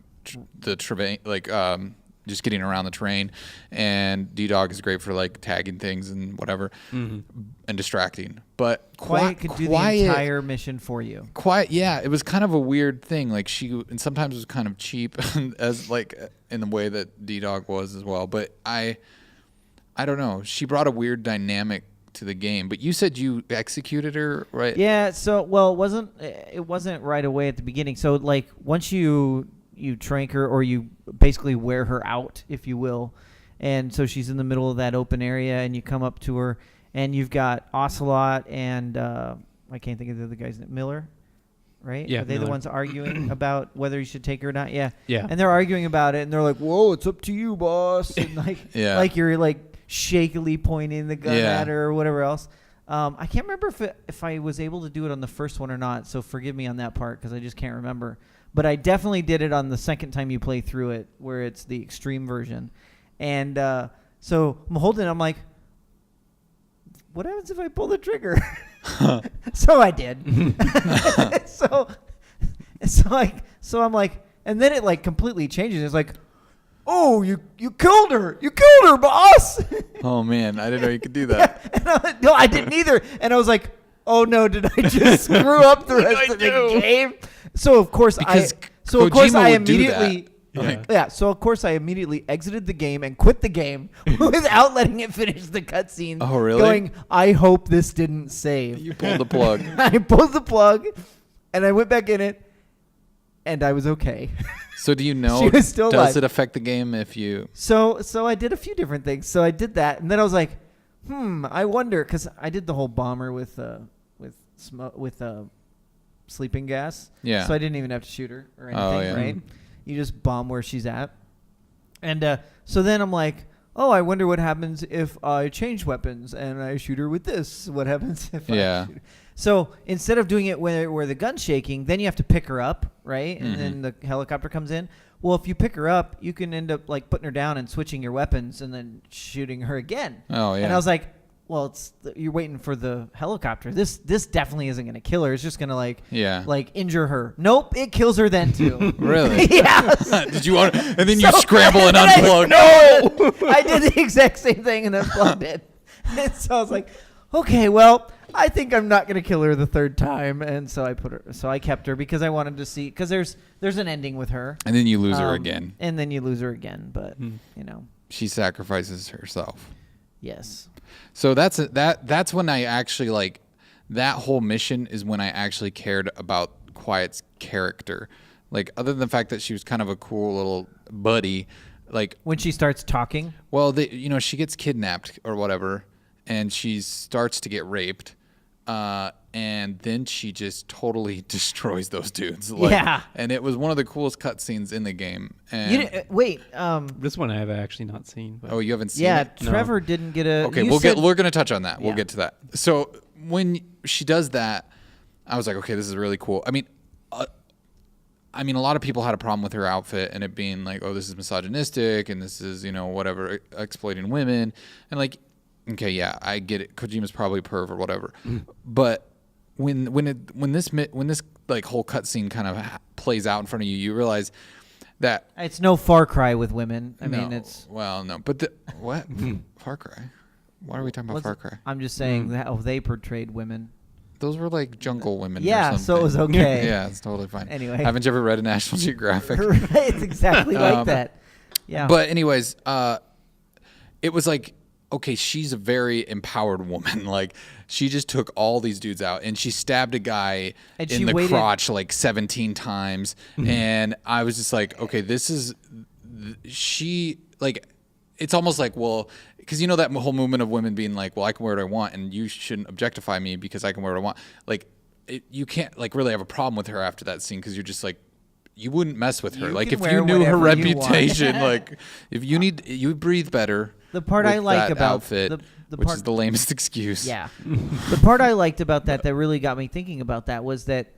Speaker 1: the terrain, like, just getting around the terrain. And D-Dog is great for like tagging things and whatever and distracting. But
Speaker 2: Quiet could do the entire mission for you.
Speaker 1: Quiet, yeah, it was kind of a weird thing. Like and sometimes it was kind of cheap, as like in the way that D-Dog was as well. But I don't know. She brought a weird dynamic to the game. But you said you executed her, right?
Speaker 2: Yeah. So it wasn't right away at the beginning. So like once you trank her or you basically wear her out, if you will, and so she's in the middle of that open area, and you come up to her, and you've got Ocelot and I can't think of the other guy's name, Miller, right?
Speaker 3: Yeah,
Speaker 2: Are they the
Speaker 3: Miller.
Speaker 2: ones arguing about whether you should take her or not? Yeah.
Speaker 3: Yeah.
Speaker 2: And they're arguing about it, and they're like, "Whoa, it's up to you, boss," and like,
Speaker 1: Yeah.
Speaker 2: like you're like shakily pointing the gun
Speaker 1: Yeah.
Speaker 2: at her or whatever else. I can't remember if I was able to do it on the first one or not, so forgive me on that part because I just can't remember. But I definitely did it on the second time you play through it, where it's the extreme version. And so I'm holding it, I'm like, what happens if I pull the trigger? So I did. so I'm like, and then it like completely changes. It's like, oh, you killed her. You killed her, boss.
Speaker 1: Oh man, I didn't know you could do that.
Speaker 2: And no, I didn't either. And I was like, oh no, did I just screw up the rest of the game? So of course
Speaker 1: Because
Speaker 2: I
Speaker 1: Kojima would do that.
Speaker 2: immediately
Speaker 3: Yeah.
Speaker 2: yeah. So of course I immediately exited the game and quit the game without letting it finish the cutscene.
Speaker 1: Oh, really?
Speaker 2: Going, I hope this didn't save.
Speaker 1: You pulled the plug.
Speaker 2: I pulled the plug, and I went back in it, and I was okay.
Speaker 1: So do you know?
Speaker 2: She was still
Speaker 1: does
Speaker 2: alive.
Speaker 1: it affect the game if you?
Speaker 2: So I did a few different things. So I did that, and then I was like, I wonder, because I did the whole bomber with sleeping gas.
Speaker 1: Yeah.
Speaker 2: So I didn't even have to shoot her or anything,
Speaker 1: Oh, yeah.
Speaker 2: right? You just bomb where she's at. And so then I'm like, oh, I wonder what happens if I change weapons and I shoot her with this. What happens if
Speaker 1: Yeah.
Speaker 2: I shoot her? So instead of doing it where the gun's shaking, then you have to pick her up, right? And
Speaker 1: Mhm.
Speaker 2: then the helicopter comes in. Well, if you pick her up, you can end up like putting her down and switching your weapons and then shooting her again.
Speaker 1: Oh yeah.
Speaker 2: And I was like, well, you're waiting for the helicopter. This definitely isn't going to kill her. It's just going to
Speaker 1: yeah.
Speaker 2: like injure her. Nope, it kills her then too.
Speaker 1: Really?
Speaker 2: Yeah.
Speaker 1: Did you want? And then you
Speaker 2: So-
Speaker 1: scramble and
Speaker 2: I-
Speaker 1: unplug.
Speaker 2: No, I did the exact same thing and unplugged it. And so I was like, okay, well, I think I'm not going to kill her the third time, and so I kept her because I wanted to see, because there's an ending with her.
Speaker 1: And then you lose her
Speaker 2: Um,
Speaker 1: again.
Speaker 2: and then you lose her again. But
Speaker 3: Hmm.
Speaker 1: She sacrifices herself.
Speaker 2: yes.
Speaker 1: So that's when I actually like that whole mission is when I actually cared about Quiet's character. Like other than the fact that she was kind of a cool little buddy, like
Speaker 2: When she starts talking.
Speaker 1: well, she gets kidnapped or whatever, and she starts to get raped, and then she just totally destroys those dudes. Like,
Speaker 2: Yeah.
Speaker 1: And it was one of the coolest cutscenes in the game. And
Speaker 2: You didn't, wait.
Speaker 3: This one I have actually not seen. But
Speaker 1: oh, you haven't seen
Speaker 2: Yeah,
Speaker 1: it?
Speaker 3: No.
Speaker 2: Trevor didn't get a.
Speaker 1: Okay,
Speaker 2: you
Speaker 1: we're
Speaker 2: said-
Speaker 1: going to touch on that. We'll
Speaker 2: Yeah.
Speaker 1: get to that. So when she does that, I was like, okay, this is really cool. I mean, a lot of people had a problem with her outfit and it being like, oh, this is misogynistic and this is, whatever, exploiting women. And like, okay, yeah, I get it. Kojima's probably a perv or whatever. But when this like whole cutscene kind of plays out in front of you, you realize that
Speaker 2: It's no Far Cry with women. I mean,
Speaker 1: no,
Speaker 2: it's.
Speaker 1: well, no, but what Far Cry? Why are we talking about
Speaker 2: what's-
Speaker 1: Far Cry?
Speaker 2: I'm just saying how they portrayed women.
Speaker 1: Those were like jungle women.
Speaker 2: Yeah,
Speaker 1: or
Speaker 2: so
Speaker 1: something.
Speaker 2: it was okay.
Speaker 1: Yeah, it's totally fine.
Speaker 2: Anyway.
Speaker 1: Haven't you ever read a National Geographic?
Speaker 2: Right, it's exactly like
Speaker 1: Um,
Speaker 2: that. Yeah.
Speaker 1: But anyways, it was like, okay, she's a very empowered woman. Like, she just took all these dudes out, and she stabbed a guy
Speaker 2: And
Speaker 1: in
Speaker 2: she
Speaker 1: the
Speaker 2: waited-
Speaker 1: crotch like 17 times. And I was just like, okay, she, like, it's almost like, well, because you know that whole movement of women being like, well, I can wear what I want, and you shouldn't objectify me because I can wear what I want. Like, you can't like really have a problem with her after that scene because you're just like, you wouldn't mess with her.
Speaker 2: You
Speaker 1: Like,
Speaker 2: can
Speaker 1: if you
Speaker 2: wear
Speaker 1: knew her
Speaker 2: whatever you want.
Speaker 1: reputation, like, if you breathe better.
Speaker 2: The part I
Speaker 1: with
Speaker 2: like
Speaker 1: that
Speaker 2: about
Speaker 1: outfit,
Speaker 2: the
Speaker 1: which
Speaker 2: part,
Speaker 1: is the lamest excuse.
Speaker 2: yeah, the part I liked about that really got me thinking about that was that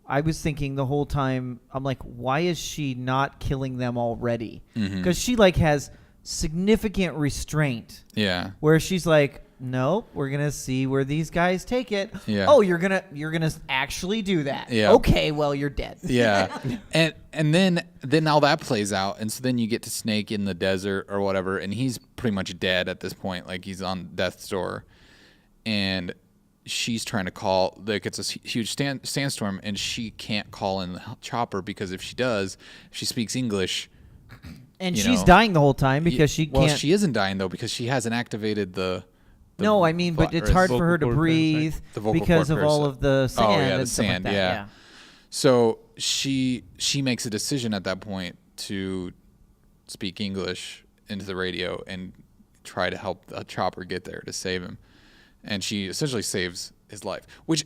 Speaker 2: I was thinking the whole time, I'm like, why is she not killing them already? Because she like has significant restraint
Speaker 1: Yeah.
Speaker 2: where she's like, nope, we're gonna see where these guys take it.
Speaker 1: Yeah.
Speaker 2: Oh, you're gonna actually do that.
Speaker 1: Yeah.
Speaker 2: Okay, well, you're dead.
Speaker 1: Yeah. and then all that plays out, and so then you get to Snake in the desert or whatever, and he's pretty much dead at this point. Like, he's on death's door, and she's trying to call. Like, it's a huge sandstorm, and she can't call in the chopper because if she does, if she speaks English.
Speaker 2: And
Speaker 1: You
Speaker 2: she's
Speaker 1: know.
Speaker 2: dying the whole time because she
Speaker 1: Well,
Speaker 2: can't.
Speaker 1: she isn't dying though because she hasn't activated the
Speaker 2: No, I mean, but
Speaker 1: vo-
Speaker 2: it's
Speaker 1: or
Speaker 2: hard
Speaker 1: is-
Speaker 2: for her to
Speaker 3: vocal cord
Speaker 2: breathe
Speaker 1: The vocal
Speaker 2: because
Speaker 1: cord
Speaker 2: of all
Speaker 1: parasite.
Speaker 2: of the sand.
Speaker 1: Oh, yeah, the
Speaker 2: and stuff
Speaker 1: sand,
Speaker 2: like that.
Speaker 1: yeah. So she makes a decision at that point to speak English into the radio and try to help the chopper get there to save him. And she essentially saves his life, which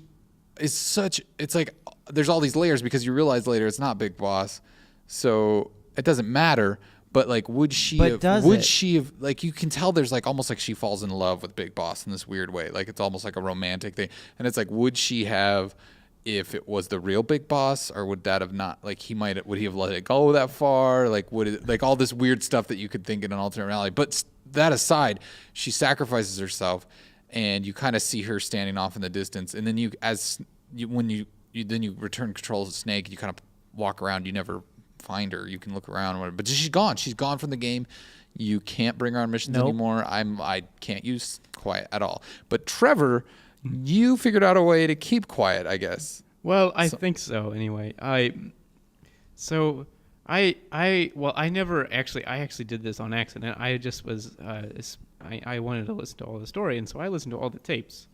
Speaker 1: is such, it's like there's all these layers because you realize later it's not Big Boss. So it doesn't matter. But like, would she
Speaker 2: But
Speaker 1: have,
Speaker 2: does
Speaker 1: would
Speaker 2: it?
Speaker 1: she have, like, you can tell there's like almost like she falls in love with Big Boss in this weird way. Like, it's almost like a romantic thing. And it's like, would she have, if it was the real Big Boss, or would that have not, like, would he have let it go that far? Like, would it, like, all this weird stuff that you could think in an alternate reality. But that aside, she sacrifices herself, and you kind of see her standing off in the distance. And then when you return control of Snake, you kind of walk around, you never find her. You can look around, or whatever. But she's gone from the game. You can't bring her on missions
Speaker 2: Nope.
Speaker 1: anymore. I can't use quiet at all. But Trevor, you figured out a way to keep quiet, I guess.
Speaker 3: Well, I think so. Anyway, I actually did this on accident. I just was I wanted to listen to all the story, and so I listened to all the tapes,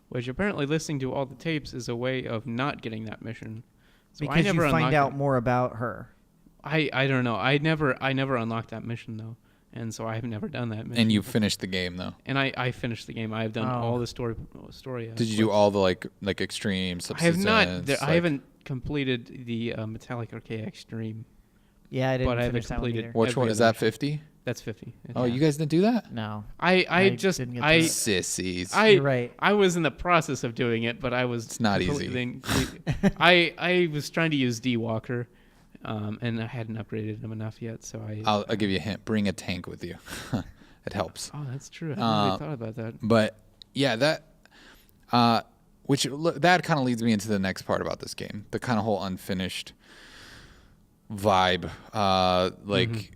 Speaker 3: which apparently listening to all the tapes is a way of not getting that mission. So I
Speaker 2: Because you
Speaker 3: never
Speaker 2: find
Speaker 3: unlocked
Speaker 2: out
Speaker 3: it.
Speaker 2: more about her.
Speaker 3: I don't know. I never unlocked that mission though, and so I have never done that mission.
Speaker 1: And you finished the game though.
Speaker 3: And I finished the game. I have done
Speaker 2: Oh.
Speaker 3: all the story.
Speaker 1: Did you do all the like extreme
Speaker 3: I
Speaker 1: subsistence?
Speaker 3: have not. I
Speaker 1: like-
Speaker 3: haven't completed the Metallic Arcade Extreme.
Speaker 2: Yeah, I didn't
Speaker 3: But I haven't
Speaker 2: finish that one
Speaker 3: completed-
Speaker 2: either.
Speaker 1: Which
Speaker 3: every
Speaker 1: one is
Speaker 3: other
Speaker 1: that? 50?
Speaker 3: That's 50.
Speaker 1: Oh,
Speaker 2: Yeah.
Speaker 1: you guys didn't do that?
Speaker 2: No.
Speaker 3: I just
Speaker 2: didn't get to
Speaker 3: I
Speaker 2: that.
Speaker 1: Sissies.
Speaker 2: You're right.
Speaker 3: I was in the process of doing it, but I was.
Speaker 1: It's not
Speaker 3: completely- I was trying to use D Walker, and I hadn't upgraded him enough yet, so
Speaker 1: I'll give you a hint. Bring a tank with you. It helps.
Speaker 3: Oh, that's true. I hadn't really thought about that.
Speaker 1: But yeah, that that kind of leads me into the next part about this game. The kind of whole unfinished vibe. Like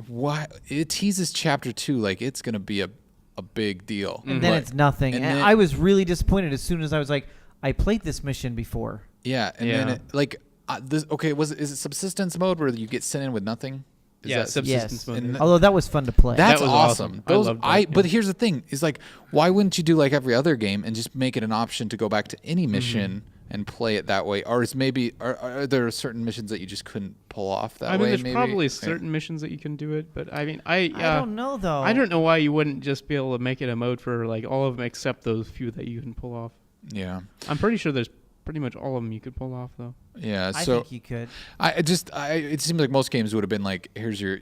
Speaker 1: why it teases chapter 2 like it's gonna be a big deal.
Speaker 2: And then
Speaker 1: But-
Speaker 2: it's nothing.
Speaker 1: and
Speaker 2: And
Speaker 1: then-
Speaker 2: I was really disappointed as soon as I was like, I played this mission before.
Speaker 1: Yeah, and then
Speaker 3: Yeah.
Speaker 1: it, like is it subsistence mode where you get sent in with nothing? Is
Speaker 3: Yeah,
Speaker 1: that
Speaker 3: subsistence
Speaker 2: Yes.
Speaker 3: mode.
Speaker 1: And
Speaker 2: Although that was fun to play.
Speaker 1: That's
Speaker 3: was
Speaker 1: awesome.
Speaker 3: awesome. I loved that,
Speaker 1: But
Speaker 3: yeah.
Speaker 1: here's the thing: is like, why wouldn't you do like every other game and just make it an option to go back to any mission and play it that way? Or is maybe are there certain missions that you just couldn't pull off that
Speaker 3: I mean,
Speaker 1: way?
Speaker 3: there's
Speaker 1: maybe?
Speaker 3: probably
Speaker 1: Okay.
Speaker 3: certain missions that you can do it, but I mean, I
Speaker 2: don't know though.
Speaker 3: I don't know why you wouldn't just be able to make it a mode for like all of them except those few that you can pull off.
Speaker 1: Yeah,
Speaker 3: I'm pretty sure there's pretty much all of them you could pull off though.
Speaker 1: yeah.
Speaker 2: I
Speaker 1: So
Speaker 2: think you could.
Speaker 1: it seems like most games would have been like, here's your,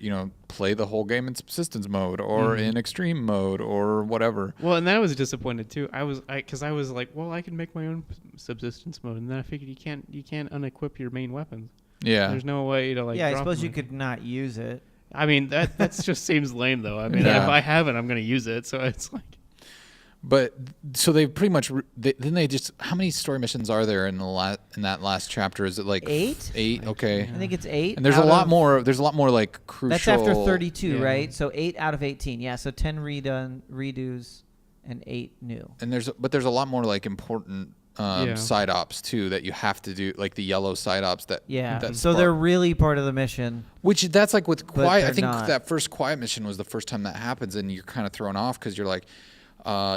Speaker 1: play the whole game in subsistence mode or in extreme mode or whatever.
Speaker 3: Well, and then I was disappointed too. Because I was like, well, I can make my own subsistence mode, and then I figured you can't unequip your main weapons.
Speaker 1: Yeah.
Speaker 3: There's no way to like.
Speaker 2: Yeah, I
Speaker 3: drop
Speaker 2: suppose
Speaker 3: them
Speaker 2: you
Speaker 3: in.
Speaker 2: could not use it.
Speaker 3: I mean, that's just seems lame though. I mean,
Speaker 1: Yeah.
Speaker 3: if I have it, I'm gonna use it. So it's like.
Speaker 1: But so they pretty much how many story missions are there in that last chapter? Is it like
Speaker 2: 8?
Speaker 1: 8? Okay.
Speaker 2: I think it's 8.
Speaker 1: And there's a
Speaker 2: out
Speaker 1: lot
Speaker 2: of-
Speaker 1: more. There's a lot more like crucial.
Speaker 2: That's after 32,
Speaker 3: Yeah.
Speaker 2: right? So 8 out of 18. Yeah, so 10 redos and 8 new.
Speaker 1: And there's a lot more like important
Speaker 3: Yeah.
Speaker 1: side ops too that you have to do, like the yellow side ops that
Speaker 2: Yeah.
Speaker 1: that
Speaker 2: So they're really part of the mission.
Speaker 1: which that's like with quiet. I
Speaker 2: they're
Speaker 1: think
Speaker 2: not.
Speaker 1: that first quiet mission was the first time that happens, and you're kind of thrown off because you're like,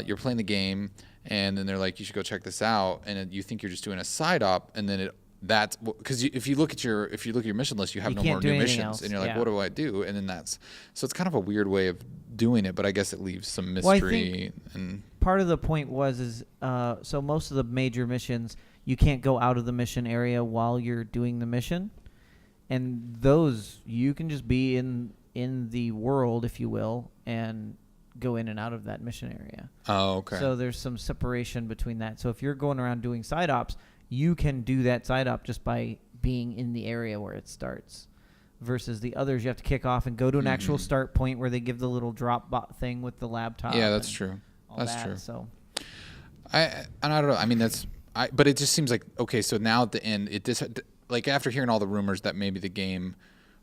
Speaker 1: you're playing the game, and then they're like, you should go check this out, and then you think you're just doing a side op, and then that's because if you look at your mission list, you have
Speaker 2: You
Speaker 1: no
Speaker 2: can't
Speaker 1: more
Speaker 2: do
Speaker 1: new
Speaker 2: anything
Speaker 1: missions,
Speaker 2: else,
Speaker 1: and you're like,
Speaker 2: yeah.
Speaker 1: what do I do? And then so it's kind of a weird way of doing it, but I guess it leaves some
Speaker 2: Well, I
Speaker 1: mystery and.
Speaker 2: Part of the point is so most of the major missions, you can't go out of the mission area while you're doing the mission. And those, you can just be in the world, if you will, and go in and out of that mission area.
Speaker 1: Oh, okay.
Speaker 2: So there's some separation between that. So if you're going around doing side ops, you can do that side op just by being in the area where it starts. Versus the others, you have to kick off and go to an actual start point where they give the little drop bot thing with the laptop.
Speaker 1: Yeah, that's
Speaker 2: and
Speaker 1: true.
Speaker 2: all
Speaker 1: That's
Speaker 2: that,
Speaker 1: true.
Speaker 2: So
Speaker 1: I don't know. I mean, but it just seems like, okay, so now at the end, like after hearing all the rumors that maybe the game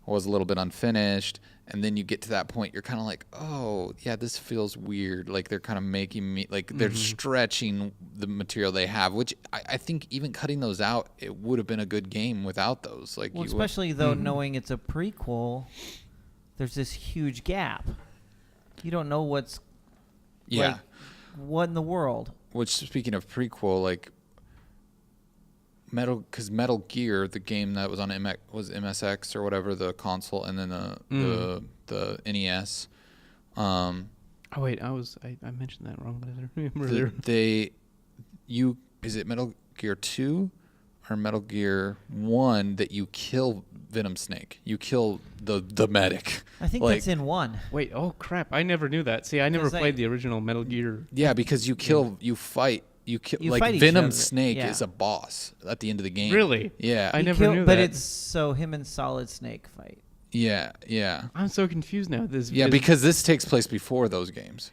Speaker 1: was a little bit unfinished, and then you get to that point, you're kind of like, oh, yeah, this feels weird. Like they're kind of making me, like they're stretching the material they have, which I think even cutting those out, it would have been a good game without those. Like,
Speaker 2: well,
Speaker 1: you
Speaker 2: especially though knowing it's a prequel, there's this huge gap. You don't know what's
Speaker 1: yeah.
Speaker 2: like, what in the world.
Speaker 1: Which, speaking of prequel, like Metal Gear, the game that was on was MSX or whatever, the console, and then the NES.
Speaker 3: Oh wait, I mentioned that wrong. I remember
Speaker 1: Is it Metal Gear 2 or Metal Gear 1 that you kill Venom Snake? You kill the medic.
Speaker 2: I think
Speaker 1: Like,
Speaker 2: that's in one.
Speaker 3: Wait, oh crap! I never knew that. See, I never
Speaker 2: 'Cause
Speaker 3: played the original Metal Gear.
Speaker 1: yeah, because you kill, you fight. You kill,
Speaker 2: You
Speaker 1: like
Speaker 2: fight each
Speaker 1: Venom
Speaker 2: other,
Speaker 1: Snake
Speaker 2: yeah.
Speaker 1: is a boss at the end of the game.
Speaker 3: Really?
Speaker 1: Yeah.
Speaker 3: I
Speaker 2: He
Speaker 3: never knew
Speaker 2: but
Speaker 3: that.
Speaker 2: it's so him and Solid Snake fight.
Speaker 1: Yeah.
Speaker 3: I'm so confused now.
Speaker 1: Yeah, because this takes place before those games.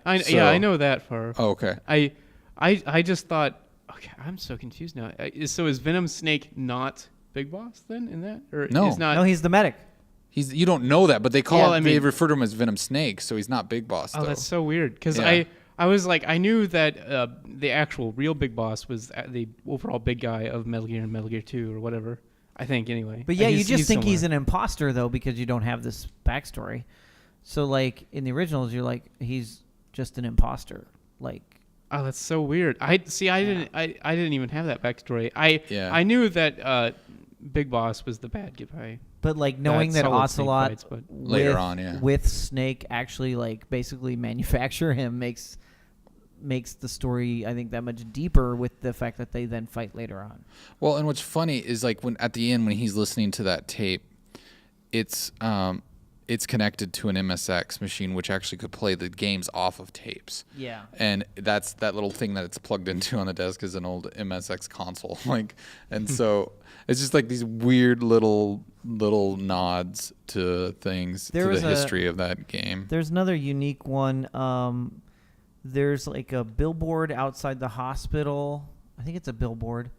Speaker 3: I
Speaker 1: So-
Speaker 3: know that far.
Speaker 1: Oh, okay.
Speaker 3: I just thought, okay, I'm so confused now. So is Venom Snake not Big Boss then in that, or
Speaker 1: No.
Speaker 3: is not?
Speaker 2: No, he's the medic.
Speaker 1: You don't know that, but they
Speaker 3: Well,
Speaker 1: they
Speaker 3: I mean-
Speaker 1: refer to him as Venom Snake, so he's not Big Boss.
Speaker 3: Oh,
Speaker 1: though.
Speaker 3: that's so weird. Because
Speaker 1: Yeah.
Speaker 3: I was like, I knew that the actual real Big Boss was the overall big guy of Metal Gear and Metal Gear 2 or whatever. I think anyway.
Speaker 2: But yeah, you just think he's
Speaker 3: somewhere.
Speaker 2: an imposter though because you don't have this backstory. So like in the originals, you're like he's just an imposter. Like
Speaker 3: Oh, that's so weird. I didn't even have that backstory.
Speaker 1: Yeah.
Speaker 3: I knew that Big Boss was the bad guy.
Speaker 2: but like knowing that
Speaker 3: Solid Snake
Speaker 2: Ocelot
Speaker 3: fights, but-
Speaker 1: Later on, yeah.
Speaker 2: with Snake actually like basically manufacture him makes the story I think that much deeper with the fact that they then fight later on.
Speaker 1: Well, and what's funny is like when at the end when he's listening to that tape, it's connected to an MSX machine which actually could play the games off of tapes.
Speaker 2: Yeah.
Speaker 1: And that's that little thing that it's plugged into on the desk is an old MSX console. Like, and so it's just like these weird little nods to things,
Speaker 2: There
Speaker 1: to
Speaker 2: was
Speaker 1: the
Speaker 2: a-
Speaker 1: history of that game.
Speaker 2: There's another unique one. There's like a billboard outside the hospital. I think it's a billboard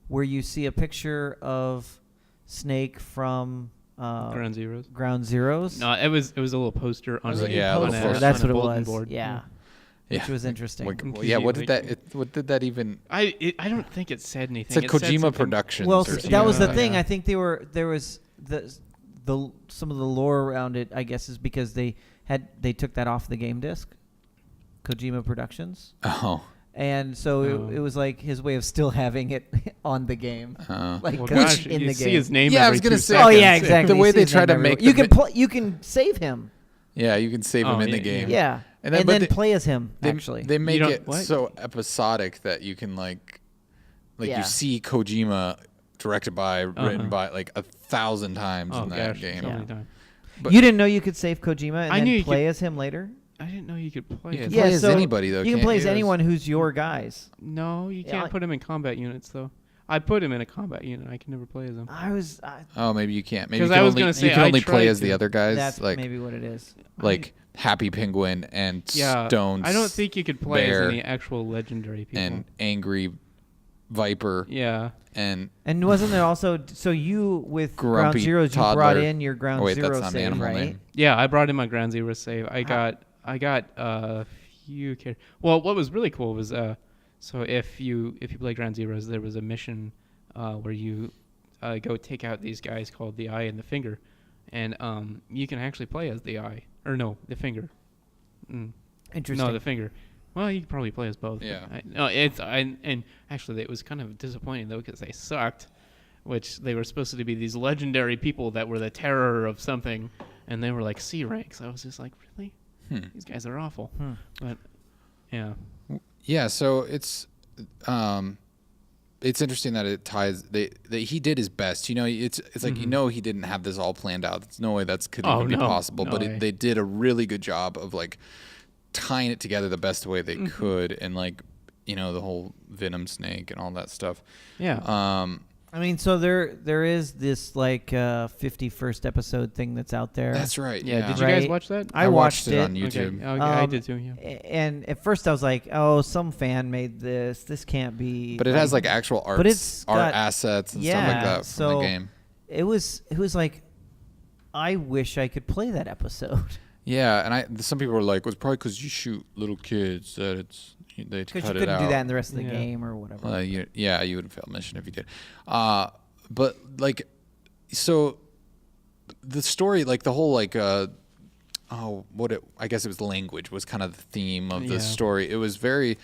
Speaker 2: where you see a picture of Snake from
Speaker 3: Ground Zeroes.
Speaker 2: Ground Zeroes.
Speaker 3: No, it was a little poster on
Speaker 2: Was
Speaker 3: a
Speaker 2: it
Speaker 1: yeah,
Speaker 2: a
Speaker 1: a little
Speaker 2: poster?
Speaker 1: poster.
Speaker 2: That's
Speaker 3: on
Speaker 2: what
Speaker 3: a
Speaker 2: it
Speaker 3: bulletin
Speaker 2: was.
Speaker 3: board.
Speaker 2: Yeah.
Speaker 1: Yeah.
Speaker 2: Which was interesting.
Speaker 1: Like,
Speaker 3: Confusing,
Speaker 1: yeah, what
Speaker 3: like-
Speaker 1: did that even?
Speaker 3: I don't think it said anything.
Speaker 1: It's a
Speaker 3: It said
Speaker 1: Kojima
Speaker 3: something-
Speaker 1: Productions.
Speaker 2: Well,
Speaker 1: or something
Speaker 2: that was the
Speaker 1: like
Speaker 2: thing.
Speaker 3: Yeah.
Speaker 2: I think there was the some of the lore around it. I guess is because they took that off the game disc, Kojima Productions,
Speaker 1: Oh.
Speaker 2: and so
Speaker 3: Oh.
Speaker 2: it was like his way of still having it on the game, like
Speaker 3: Well,
Speaker 2: 'cause
Speaker 3: gosh,
Speaker 2: in
Speaker 3: you
Speaker 2: the
Speaker 3: see
Speaker 2: game.
Speaker 3: his name.
Speaker 1: Yeah, I
Speaker 3: every
Speaker 1: was gonna
Speaker 3: 2
Speaker 1: say-
Speaker 2: Oh
Speaker 3: seconds.
Speaker 2: yeah, exactly.
Speaker 1: The way
Speaker 2: You
Speaker 1: they
Speaker 2: see his
Speaker 1: try
Speaker 2: name
Speaker 1: to
Speaker 2: everywhere.
Speaker 1: make
Speaker 2: you
Speaker 1: the
Speaker 2: can you can save him,
Speaker 1: Yeah, you can save him
Speaker 3: Oh,
Speaker 1: in the
Speaker 3: yeah,
Speaker 1: game.
Speaker 2: yeah,
Speaker 1: And
Speaker 2: and
Speaker 1: then-
Speaker 2: then,
Speaker 1: but
Speaker 2: play as him. Actually,
Speaker 1: They make
Speaker 3: don't-
Speaker 1: it
Speaker 3: what?
Speaker 1: so episodic that you can like
Speaker 2: Yeah.
Speaker 1: you see Kojima directed by, written
Speaker 3: Uh-huh.
Speaker 1: by like 1,000 times
Speaker 3: Oh
Speaker 1: in that
Speaker 3: gosh,
Speaker 1: game.
Speaker 3: so
Speaker 2: Yeah.
Speaker 3: many times.
Speaker 1: But-
Speaker 2: you didn't know you could save Kojima and
Speaker 3: I knew
Speaker 2: then
Speaker 3: you
Speaker 2: play as him later.
Speaker 3: I didn't know you could play
Speaker 1: You
Speaker 3: it.
Speaker 1: can
Speaker 2: Yeah,
Speaker 1: play as
Speaker 2: so
Speaker 1: anybody though.
Speaker 2: You can
Speaker 1: can't
Speaker 2: play
Speaker 1: you?
Speaker 2: as anyone who's your guys.
Speaker 3: No, you
Speaker 2: Yeah,
Speaker 3: can't
Speaker 2: I-
Speaker 3: put him in combat units though. I put him in a combat unit. I can never play as him.
Speaker 1: Oh, maybe you can't. Maybe
Speaker 3: 'Cause
Speaker 1: you can
Speaker 3: I was
Speaker 1: only,
Speaker 3: gonna say,
Speaker 1: you can
Speaker 3: I
Speaker 1: only play
Speaker 3: tried
Speaker 1: as the
Speaker 3: to.
Speaker 1: other guys,
Speaker 2: That's
Speaker 1: like
Speaker 2: maybe what it is.
Speaker 1: Happy Penguin and
Speaker 3: Yeah,
Speaker 1: Stone.
Speaker 3: I don't think you could play
Speaker 1: Bear
Speaker 3: as any actual legendary people.
Speaker 1: and Angry Viper
Speaker 3: yeah,
Speaker 1: and
Speaker 2: And wasn't there also so you with Ground
Speaker 1: Grumpy
Speaker 2: Zeroes you brought
Speaker 1: Toddler.
Speaker 2: in your Ground
Speaker 1: Oh, wait,
Speaker 2: Zero
Speaker 1: that's not an
Speaker 2: save,
Speaker 1: animal
Speaker 2: right?
Speaker 1: name.
Speaker 3: yeah. I brought in my Ground Zero save. I
Speaker 2: How-
Speaker 3: got a few characters. Well, what was really cool was So if you play Ground Zeroes, there was a mission where you go take out these guys called the Eye and the Finger, and you can actually play as the Eye, or no, the Finger.
Speaker 2: Interesting.
Speaker 3: No, the Finger. Well, you could probably play as both.
Speaker 1: Yeah.
Speaker 3: And actually it was kind of disappointing though because they sucked, which they were supposed to be these legendary people that were the terror of something, and they were like C ranks. I was just like, really? These guys are awful. But yeah.
Speaker 1: Yeah, so it's interesting that it ties that he did his best. You know, it's like you know he didn't have this all planned out. There's no way that could even be possible.
Speaker 3: No
Speaker 1: but
Speaker 3: way.
Speaker 1: they did a really good job of like tying it together the best way they could, and like you know the whole Venom snake and all that stuff.
Speaker 3: Yeah.
Speaker 2: I mean, so there is this like 51st episode thing that's out there.
Speaker 1: That's right.
Speaker 3: Yeah. Did you
Speaker 2: Right.
Speaker 3: guys watch that?
Speaker 2: I watched it
Speaker 1: on YouTube.
Speaker 3: Okay, I did too. Yeah.
Speaker 2: And at first I was like, oh, some fan made this. This can't be.
Speaker 1: But it has like actual art,
Speaker 2: But it's
Speaker 1: art
Speaker 2: got-
Speaker 1: assets and stuff like
Speaker 2: yeah,
Speaker 1: that from
Speaker 2: so-
Speaker 1: the game.
Speaker 2: It was like, I wish I could play that episode.
Speaker 1: Yeah, and some people were like, "Well, it's probably because you shoot little kids that they
Speaker 2: Because
Speaker 1: cut
Speaker 2: you
Speaker 1: it
Speaker 2: couldn't
Speaker 1: out."
Speaker 2: do that in the rest of the
Speaker 3: Yeah.
Speaker 2: game or whatever.
Speaker 1: You would have failed mission if you did. But like, so the story, like the whole like, I guess it was language was kind of the theme of the
Speaker 3: Yeah.
Speaker 1: story. It was very,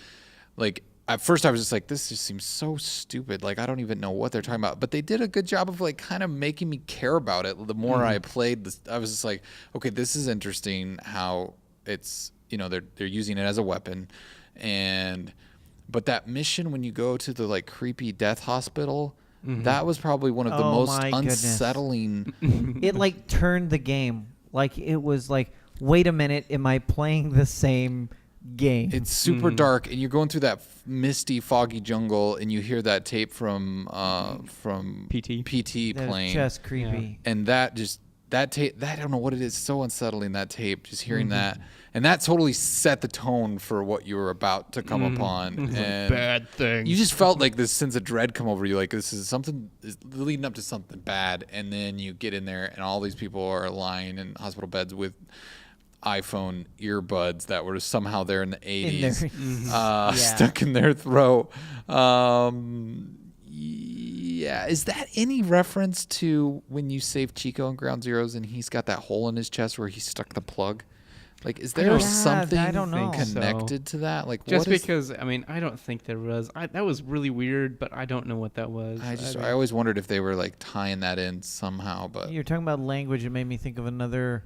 Speaker 1: like, at first I was just like, this just seems so stupid. Like, I don't even know what they're talking about. But they did a good job of like kind of making me care about it. The more I played this, I was just like, okay, this is interesting how it's, you know, they're using it as a weapon. But that mission when you go to the like creepy death hospital, that was probably one of the
Speaker 2: Oh
Speaker 1: most
Speaker 2: my goodness.
Speaker 1: unsettling.
Speaker 2: It like turned the game. Like it was like, wait a minute, am I playing the same game?
Speaker 1: It's super dark, and you're going through that misty, foggy jungle, and you hear that tape from
Speaker 3: PT.
Speaker 2: That
Speaker 1: playing,
Speaker 2: is just creepy.
Speaker 1: and that tape, that I don't know what it is, so unsettling, that tape, just hearing that, and that totally set the tone for what you were about to come upon, and
Speaker 3: Bad thing.
Speaker 1: you just felt like this sense of dread come over you, like this is something is leading up to something bad, and then you get in there, and all these people are lying in hospital beds with iPhone earbuds that were somehow there in the 80s,
Speaker 2: Yeah.
Speaker 1: stuck in their throat. Yeah, is that any reference to when you save Chico in Ground Zeroes and he's got that hole in his chest where he stuck the plug? Like, is there
Speaker 3: don't-
Speaker 1: something
Speaker 2: I don't know.
Speaker 1: connected to that? Like,
Speaker 3: Just
Speaker 1: what is?
Speaker 3: because, I mean, I don't think there was. That was really weird, but I don't know what that was.
Speaker 1: I always wondered if they were like tying that in somehow, but
Speaker 2: You're talking about language. It made me think of another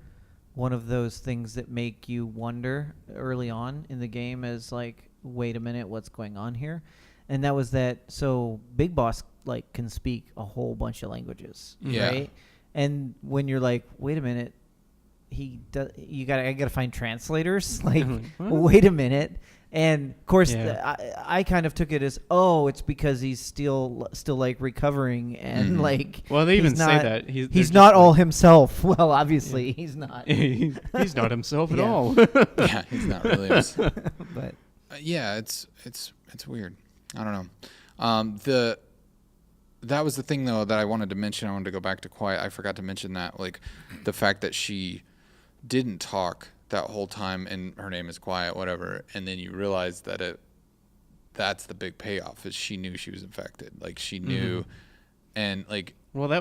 Speaker 2: one of those things that make you wonder early on in the game as like, wait a minute, what's going on here? And that was that. So Big Boss like can speak a whole bunch of languages,
Speaker 1: Yeah.
Speaker 2: right? And when you're like, wait a minute, I gotta find translators. Like,
Speaker 3: What?
Speaker 2: wait a minute. And of course,
Speaker 3: Yeah.
Speaker 2: I kind of took it as, oh, it's because he's still like recovering and like.
Speaker 3: Well, they
Speaker 2: he's
Speaker 3: even say
Speaker 2: not-
Speaker 3: that.
Speaker 2: He's
Speaker 3: they're
Speaker 2: not
Speaker 3: just
Speaker 2: all
Speaker 3: like-
Speaker 2: himself. Well, obviously he's not.
Speaker 3: he's not himself at
Speaker 2: Yeah.
Speaker 3: all.
Speaker 1: yeah, he's not really.
Speaker 2: But
Speaker 1: Yeah, it's weird. I don't know. That was the thing though that I wanted to mention. I wanted to go back to Quiet. I forgot to mention that, like the fact that she didn't talk that whole time and her name is Quiet, whatever, and then you realize that that's the big payoff is she knew she was infected. Like she knew, and like
Speaker 3: Well,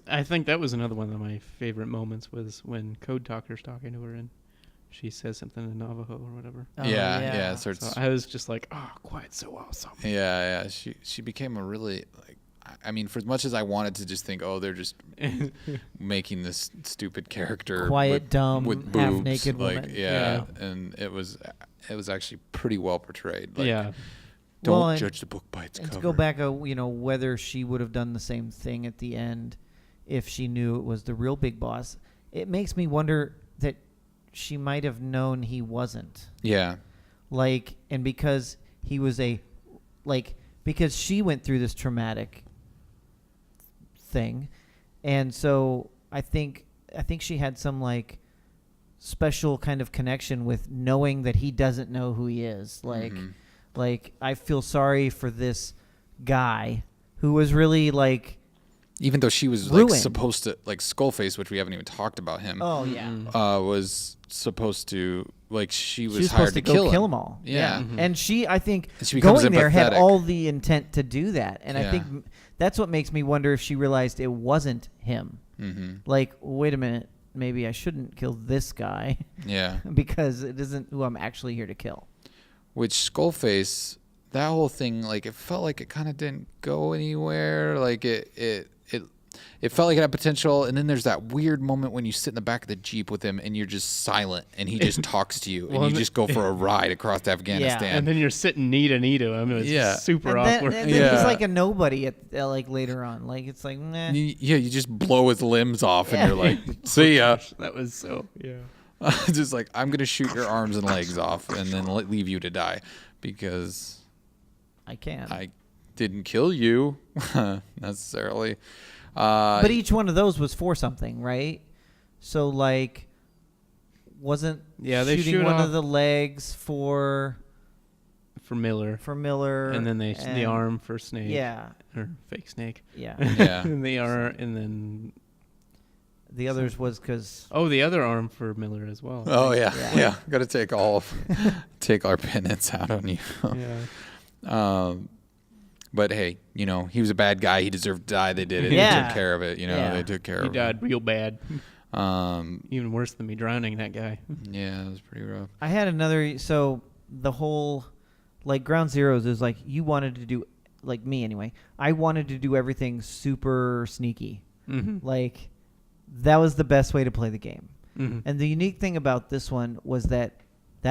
Speaker 3: I think that was another one of my favorite moments was when Code Talker's talking to her and she says something in Navajo or whatever.
Speaker 2: oh,
Speaker 1: yeah, so
Speaker 3: So I was just like, oh, Quiet's so awesome.
Speaker 1: yeah, she became a really like. I mean, for as much as I wanted to just think, oh, they're just making this stupid character,
Speaker 2: Quiet, dumb,
Speaker 1: with boobs,
Speaker 2: half-naked
Speaker 1: like,
Speaker 2: woman.
Speaker 1: yeah, and it was actually pretty well portrayed. Like,
Speaker 3: Yeah.
Speaker 1: don't
Speaker 2: Well, and-
Speaker 1: judge the book by its
Speaker 2: And
Speaker 1: cover.
Speaker 2: to go back, whether she would have done the same thing at the end if she knew it was the real Big Boss, it makes me wonder that she might have known he wasn't.
Speaker 1: Yeah,
Speaker 2: Like, and because he was because she went through this traumatic thing, and so I think she had some like special kind of connection with knowing that he doesn't know who he is. Like I feel sorry for this guy who was really like
Speaker 1: even though she was
Speaker 2: Ruined.
Speaker 1: like supposed to, like Skullface, which we haven't even talked about him.
Speaker 2: Oh yeah.
Speaker 1: Was supposed to, like, she was
Speaker 2: She was
Speaker 1: hired
Speaker 2: supposed to
Speaker 1: kill
Speaker 2: kill
Speaker 1: him.
Speaker 2: them all.
Speaker 1: Yeah.
Speaker 2: And she, I think,
Speaker 1: And she becomes
Speaker 2: going there had
Speaker 1: empathetic.
Speaker 2: all the intent to do that. And I
Speaker 1: Yeah.
Speaker 2: think that's what makes me wonder if she realized it wasn't him.
Speaker 1: Mm-hmm.
Speaker 2: Like, wait a minute, maybe I shouldn't kill this guy
Speaker 1: Yeah.
Speaker 2: because it isn't who I'm actually here to kill.
Speaker 1: Which Skullface, that whole thing, like, it felt like it kind of didn't go anywhere. Like it felt like it had potential, and then there's that weird moment when you sit in the back of the Jeep with him and you're just silent and he just talks to you,
Speaker 3: Well,
Speaker 1: and you just go for a ride across Afghanistan.
Speaker 3: And then you're sitting knee to him. It was
Speaker 1: Yeah.
Speaker 3: super
Speaker 2: And then,
Speaker 3: awkward.
Speaker 2: and then
Speaker 1: Yeah.
Speaker 2: he's like a nobody at like later on. Like it's like, nah.
Speaker 1: You just blow his limbs off,
Speaker 2: Yeah.
Speaker 1: and you're like, see ya.
Speaker 3: That was so, yeah.
Speaker 1: Just like, I'm going to shoot your arms and legs off and then leave you to die because
Speaker 2: I can't.
Speaker 1: I didn't kill you necessarily.
Speaker 2: But each one of those was for something, right? So like, wasn't
Speaker 3: Yeah, they
Speaker 2: shooting
Speaker 3: shoot
Speaker 2: one
Speaker 3: off-
Speaker 2: of the legs for
Speaker 3: Miller.
Speaker 2: Miller,
Speaker 3: And then the
Speaker 2: and-
Speaker 3: arm for Snake.
Speaker 2: Yeah,
Speaker 3: Or fake Snake.
Speaker 2: yeah.
Speaker 1: Yeah.
Speaker 3: and then
Speaker 2: The others was because
Speaker 3: the other arm for Miller as well.
Speaker 1: Oh yeah,
Speaker 2: Yeah.
Speaker 1: yeah. Got to take take our penance out on you.
Speaker 3: Yeah.
Speaker 1: But hey, he was a bad guy. He deserved to die. They did it.
Speaker 2: Yeah.
Speaker 1: They took care of it.
Speaker 2: Yeah.
Speaker 1: They took care
Speaker 3: He
Speaker 1: of
Speaker 3: died real bad.
Speaker 1: it.
Speaker 3: Even worse than me drowning that guy.
Speaker 1: Yeah, it was pretty rough.
Speaker 2: I had another. So the whole like Ground Zeroes is like you wanted to do like me anyway. I wanted to do everything super sneaky.
Speaker 3: Mm-hmm.
Speaker 2: Like that was the best way to play the game.
Speaker 3: Mm-hmm.
Speaker 2: And the unique thing about this one was that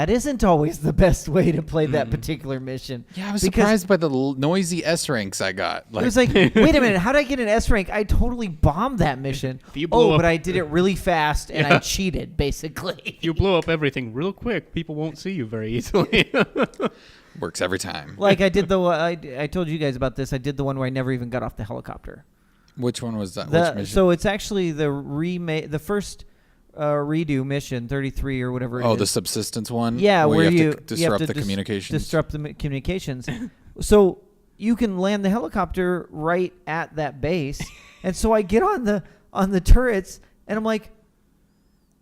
Speaker 2: isn't always the best way to play that particular mission.
Speaker 1: Yeah, I was
Speaker 2: Because
Speaker 1: surprised by the noisy S ranks I got.
Speaker 2: It was like, wait a minute, how did I get an S rank? I totally bombed that mission.
Speaker 3: You blew
Speaker 2: But
Speaker 3: up-
Speaker 2: I did it really fast and I cheated, basically.
Speaker 3: If you blow up everything real quick, people won't see you very easily.
Speaker 1: works every time.
Speaker 2: Like I did I told you guys about this. I did the one where I never even got off the helicopter.
Speaker 1: Which one was that? Which mission?
Speaker 2: So it's actually the first redo mission 33 or whatever it is.
Speaker 1: the subsistence one.
Speaker 2: Yeah, where
Speaker 1: you
Speaker 2: you
Speaker 1: have to disrupt the
Speaker 2: dis-
Speaker 1: communications.
Speaker 2: Disrupt the communications. So you can land the helicopter right at that base, and so I get on the turrets, and I'm like,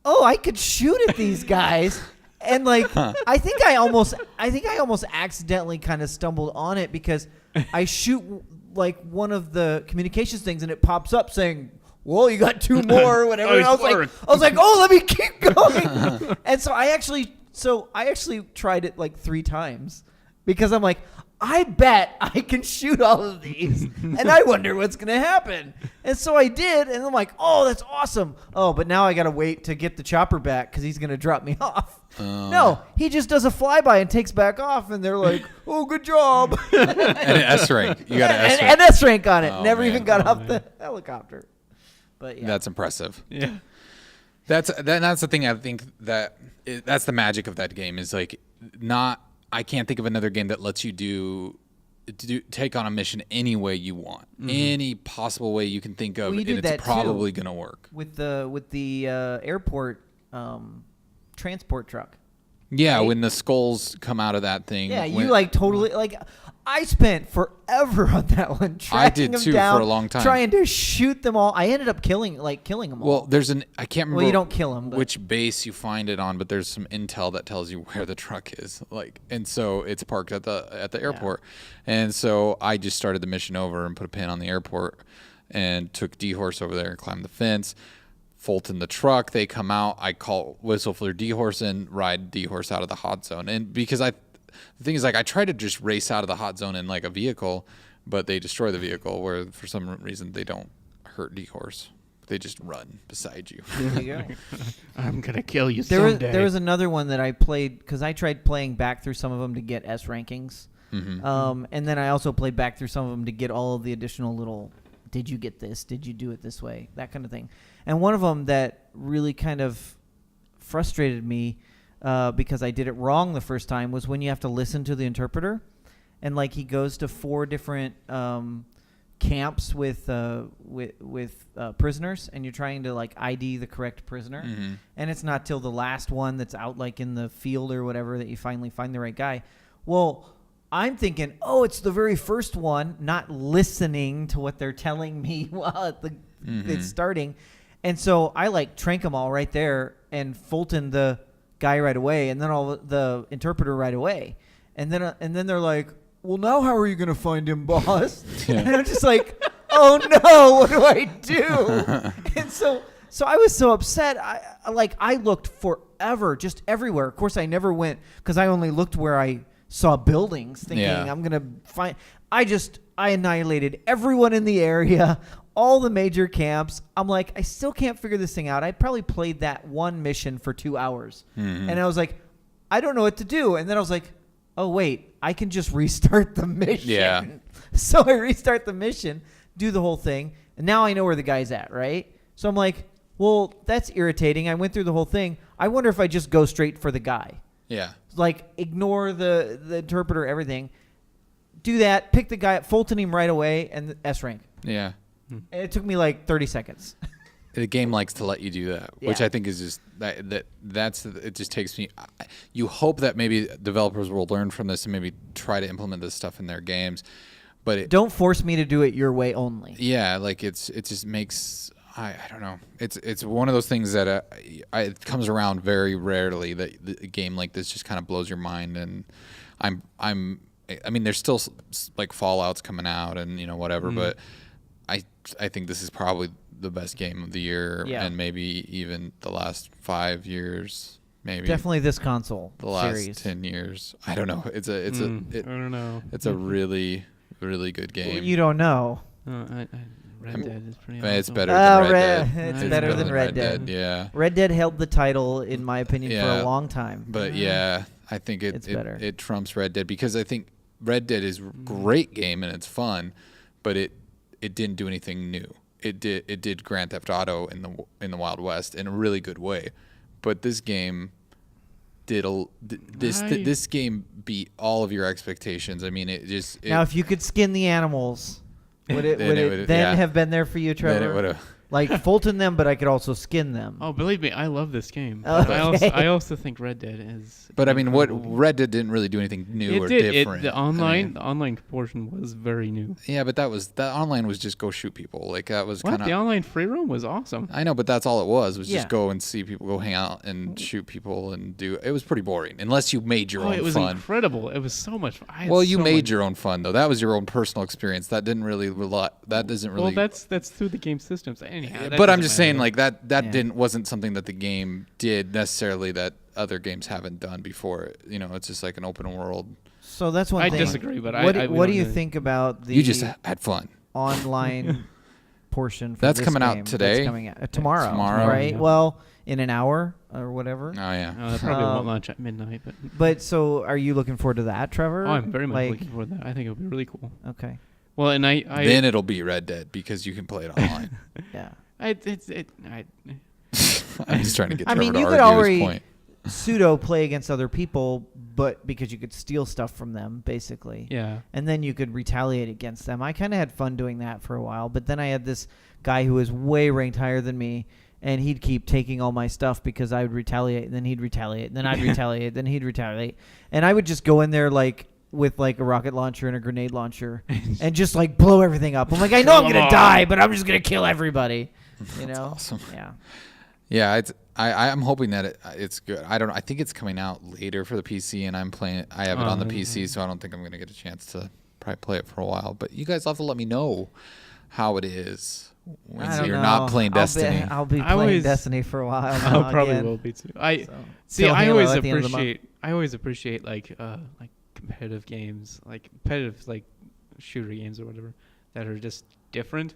Speaker 2: oh, I could shoot at these guys. And like, I think I almost accidentally kind of stumbled on it because I shoot like one of the communications things, and it pops up saying, "Well, you got two more," or whatever. And I was like, "Oh, let me keep going." And so I actually tried it like 3 times because I'm like, I bet I can shoot all of these, and I wonder what's gonna happen. And so I did, and I'm like, "Oh, that's awesome!" Oh, but now I gotta wait to get the chopper back because he's gonna drop me off. No, he just does a flyby and takes back off, and they're like, "Oh, good job."
Speaker 1: and an S rank. You got an S rank.
Speaker 2: and S rank on it.
Speaker 1: Oh,
Speaker 2: Never
Speaker 1: man.
Speaker 2: even got
Speaker 3: Oh,
Speaker 2: off
Speaker 3: man.
Speaker 2: the helicopter. But yeah,
Speaker 1: That's impressive.
Speaker 3: yeah.
Speaker 1: That's the thing. I think that's the magic of that game is like I can't think of another game that lets you take on a mission any way you want, any possible way you can think of,
Speaker 2: Well, you
Speaker 1: and
Speaker 2: did
Speaker 1: it's
Speaker 2: that, too.
Speaker 1: probably gonna work.
Speaker 2: with the airport transport truck.
Speaker 1: Yeah,
Speaker 2: Right?
Speaker 1: when the skulls come out of that thing.
Speaker 2: Yeah,
Speaker 1: when-
Speaker 2: you like totally like. I spent forever on that one.
Speaker 1: I did
Speaker 2: tracking them
Speaker 1: too,
Speaker 2: down,
Speaker 1: for a long time.
Speaker 2: trying to shoot them all. I ended up killing them all.
Speaker 1: Well, there's I can't remember.
Speaker 2: Well, you don't kill 'em, but-
Speaker 1: which base you find it on, but there's some intel that tells you where the truck is. And so it's parked at the airport, and so I just started the mission over and put a pin on the airport, and took D-Horse over there and climbed the fence. Fulton the truck, they come out. I whistle for D-Horse and ride D-Horse out of the hot zone, and because the thing is, like, I try to just race out of the hot zone in like a vehicle, but they destroy the vehicle. Where for some reason they don't hurt D-Horse; they just run beside you.
Speaker 2: there you go.
Speaker 3: I'm going to kill you
Speaker 2: There
Speaker 3: someday.
Speaker 2: was another one that I played because I tried playing back through some of them to get S rankings, and then I also played back through some of them to get all of the additional little. Did you get this? Did you do it this way? That kind of thing. And one of them that really kind of frustrated me because I did it wrong the first time was when you have to listen to the interpreter, and like he goes to 4 different camps with prisoners, and you're trying to like ID the correct prisoner, and it's not till the last one that's out like in the field or whatever that you finally find the right guy. Well, I'm thinking, oh, it's the very first one, not listening to what they're telling me while it's starting. And so I like trank them all right there and Fulton the guy right away, and then all the interpreter right away. And then they're like, well, now how are you going to find him, boss?
Speaker 1: Yeah.
Speaker 2: And I'm just like, oh no, what do I do? And so I was so upset. I looked forever, just everywhere. Of course, I never went because I only looked where I saw buildings, thinking I'm gonna find. I annihilated everyone in the area, all the major camps. I'm like, I still can't figure this thing out. I probably played that one mission for 2 hours, and I was like, I don't know what to do. And then I was like, oh wait, I can just restart the mission.
Speaker 1: Yeah.
Speaker 2: So I restart the mission, do the whole thing, and now I know where the guy's at, right? So I'm like, well, that's irritating. I went through the whole thing. I wonder if I just go straight for the guy.
Speaker 1: Yeah.
Speaker 2: Like, ignore the interpreter, everything. Do that, pick the guy up, Fulton him right away, and S rank.
Speaker 1: Yeah.
Speaker 2: And it took me like 30 seconds.
Speaker 1: The game likes to let you do that, which
Speaker 2: Yeah.
Speaker 1: I think is just that's it. Just takes me. You hope that maybe developers will learn from this and maybe try to implement this stuff in their games, but
Speaker 2: Don't force me to do it your way only.
Speaker 1: yeah, like it just makes I don't know. It's one of those things that it comes around very rarely that a game like this just kind of blows your mind. And I mean, there's still like Fallout's coming out and whatever, but I think this is probably the best game of the year, and maybe even the last 5 years, maybe
Speaker 2: Definitely this console
Speaker 1: the last
Speaker 2: series.
Speaker 1: 10 years. I don't know. I
Speaker 3: don't know.
Speaker 1: It's a really, really good game.
Speaker 2: You don't know.
Speaker 3: Red Dead is pretty
Speaker 1: It's
Speaker 3: awesome.
Speaker 1: better than Red
Speaker 2: Red-
Speaker 1: Dead.
Speaker 2: it's better than Red Dead.
Speaker 1: Yeah.
Speaker 2: Red Dead held the title, in my opinion, for
Speaker 1: Yeah.
Speaker 2: a long time.
Speaker 1: But yeah, I think
Speaker 2: It's better.
Speaker 1: it trumps Red Dead because I think Red Dead is a great game and it's fun, but it didn't do anything new. It did Grand Theft Auto in the Wild West in a really good way, but this game did this game beat all of your expectations. I mean,
Speaker 2: Now, if you could skin the animals, would it
Speaker 1: would've-
Speaker 2: then
Speaker 1: yeah.
Speaker 2: have been there for you, Trevor?
Speaker 1: then it would have.
Speaker 2: Like Fulton them, but I could also skin them.
Speaker 3: Oh, believe me, I love this game.
Speaker 2: Okay.
Speaker 3: But I also think Red Dead is.
Speaker 1: But I mean, what
Speaker 3: incredible.
Speaker 1: Red Dead didn't really do anything new
Speaker 3: It
Speaker 1: or
Speaker 3: did.
Speaker 1: different.
Speaker 3: The online portion was very new.
Speaker 1: Yeah, but that online was just go shoot people. Like that was
Speaker 3: What?
Speaker 1: kind
Speaker 3: The
Speaker 1: of.
Speaker 3: online free roam was awesome.
Speaker 1: I know, but that's all it was
Speaker 2: Yeah.
Speaker 1: just go and see people, go hang out and shoot people and do. It was pretty boring unless you made your own
Speaker 3: It was
Speaker 1: fun.
Speaker 3: incredible. It was so much fun. I had
Speaker 1: Well, you
Speaker 3: so
Speaker 1: made
Speaker 3: much-
Speaker 1: your own fun though. That was your own personal experience. That didn't really rely. That doesn't really.
Speaker 3: Well, that's through the game systems. Anyhow, that
Speaker 1: but I'm
Speaker 3: doesn't
Speaker 1: just saying,
Speaker 3: matter.
Speaker 1: like that
Speaker 2: Yeah.
Speaker 1: wasn't something that the game did necessarily that other games haven't done before. It's just like an open world.
Speaker 2: So that's one
Speaker 3: I
Speaker 2: thing.
Speaker 3: disagree, but
Speaker 2: what,
Speaker 3: we
Speaker 2: what do
Speaker 3: don't
Speaker 2: you
Speaker 3: really-
Speaker 2: think about the
Speaker 1: You just had fun.
Speaker 2: online portion? For
Speaker 1: That's
Speaker 2: this
Speaker 1: coming out
Speaker 2: game
Speaker 1: today?
Speaker 2: That's coming out tomorrow.
Speaker 1: Tomorrow.
Speaker 2: right?
Speaker 3: Yeah.
Speaker 2: Well, in an hour or whatever.
Speaker 1: Oh yeah.
Speaker 3: That probably
Speaker 2: Um,
Speaker 3: won't launch at midnight, but
Speaker 2: But so, are you looking forward to that, Trevor?
Speaker 3: oh, I'm very much
Speaker 2: like,
Speaker 3: looking forward to that. I think it'll be really cool.
Speaker 2: Okay.
Speaker 3: Well, and I
Speaker 1: Then it'll be Red Dead because you can play it online.
Speaker 2: Yeah.
Speaker 1: I'm just trying to get
Speaker 2: I
Speaker 1: Trevor
Speaker 2: mean,
Speaker 1: to
Speaker 2: you could
Speaker 1: argue
Speaker 2: already
Speaker 1: his point.
Speaker 2: pseudo play against other people, but because you could steal stuff from them, basically.
Speaker 3: Yeah.
Speaker 2: And then you could retaliate against them. I kind of had fun doing that for a while, but then I had this guy who was way ranked higher than me, and he'd keep taking all my stuff because I would retaliate, and then he'd retaliate, and then I'd retaliate, then he'd retaliate, and I would just go in there with like a rocket launcher and a grenade launcher and just like blow everything up. I'm like, I know I'm
Speaker 3: Come
Speaker 2: gonna
Speaker 3: on.
Speaker 2: die, but I'm just gonna kill everybody. You know?
Speaker 1: awesome.
Speaker 2: Yeah.
Speaker 1: Yeah, I'm hoping that it's good. I don't know. I think it's coming out later for the PC, and I'm playing it. I have it on the PC, so I don't think I'm going to get a chance to probably play it for a while. But you guys will have to let me know how it is when
Speaker 2: I don't
Speaker 1: you're
Speaker 2: know.
Speaker 1: not playing Destiny.
Speaker 2: I'll be
Speaker 3: I
Speaker 2: playing
Speaker 3: always-
Speaker 2: Destiny for a while.
Speaker 3: I
Speaker 2: now
Speaker 3: probably
Speaker 2: again.
Speaker 3: will be too.
Speaker 2: So,
Speaker 3: See,
Speaker 2: till
Speaker 3: I
Speaker 2: Halo
Speaker 3: always
Speaker 2: at the end of the month.
Speaker 3: appreciate like competitive games, like competitive like shooter games or whatever that are just different.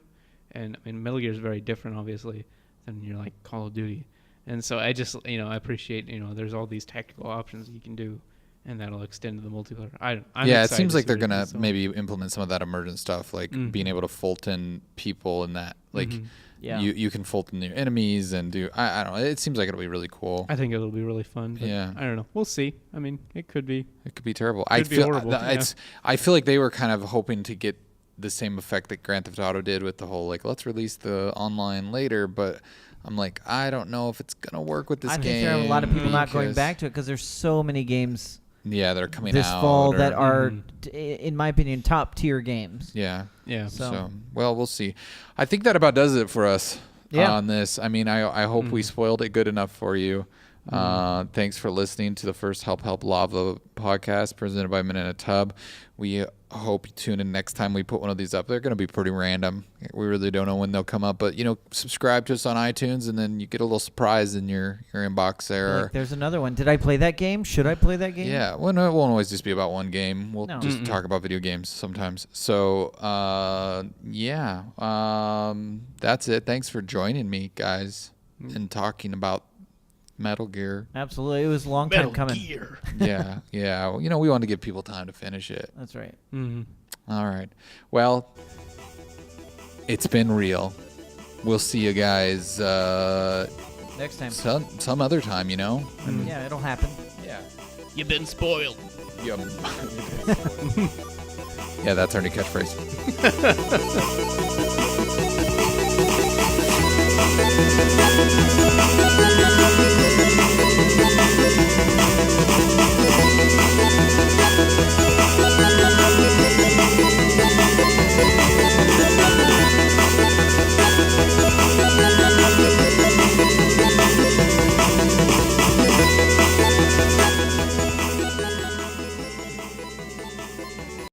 Speaker 3: And I mean, Metal Gear is very different, obviously, than your like Call of Duty. And so I just I appreciate there's all these tactical options you can do, and that'll extend to the multiplayer. I'm
Speaker 1: Yeah, it
Speaker 3: excited
Speaker 1: seems
Speaker 3: to
Speaker 1: like
Speaker 3: see
Speaker 1: they're
Speaker 3: what it
Speaker 1: gonna
Speaker 3: is, so.
Speaker 1: maybe implement some of that emergent stuff, like being
Speaker 3: Mhm.
Speaker 1: able to Fulton people and that. Like
Speaker 3: Mhm.
Speaker 2: Yeah.
Speaker 1: you can Fulton your enemies and do. I don't know. It seems like it'll be really cool.
Speaker 3: I think it'll be really fun. But
Speaker 1: Yeah.
Speaker 3: I don't know. We'll see. I mean, it could be.
Speaker 1: It could be terrible.
Speaker 3: Could be horrible,
Speaker 1: I feel like they were kind of hoping to get the same effect that Grand Theft Auto did with the whole like let's release the online later, but I'm like I don't know if it's gonna work with this
Speaker 2: I
Speaker 1: game.
Speaker 2: think there are a lot of people not going
Speaker 1: because-
Speaker 2: back to it because there's so many games
Speaker 1: Yeah, that are coming
Speaker 2: this
Speaker 1: out
Speaker 2: fall
Speaker 1: or-
Speaker 2: that are, in my opinion, top tier games.
Speaker 1: Yeah.
Speaker 3: Yeah.
Speaker 2: So-
Speaker 1: Well, we'll see. I think that about does it for us
Speaker 2: Yeah.
Speaker 1: on this. I mean, I hope we spoiled it good enough for you. Thanks for listening to the first Help Lava podcast presented by Men in a Tub. We hope you tune in next time we put one of these up. They're going to be pretty random. We really don't know when they'll come up, but subscribe to us on iTunes, and then you get a little surprise in your inbox there.
Speaker 2: Like, there's another one. Did I play that game? Should I play that game?
Speaker 1: Yeah, well, no, it won't always just be about one game. We'll
Speaker 2: No.
Speaker 1: just talk about video games sometimes. So, that's it. Thanks for joining me, guys, and talking about Metal Gear.
Speaker 2: Absolutely. It was a long time coming.
Speaker 1: Yeah. Well, we want to give people time to finish it.
Speaker 2: That's right.
Speaker 1: All right. Well, it's been real. We'll see you guys
Speaker 2: Next time.
Speaker 1: some other time,
Speaker 2: Yeah, it'll happen.
Speaker 1: Yeah.
Speaker 3: You've been spoiled.
Speaker 1: Yeah, that's our new catchphrase.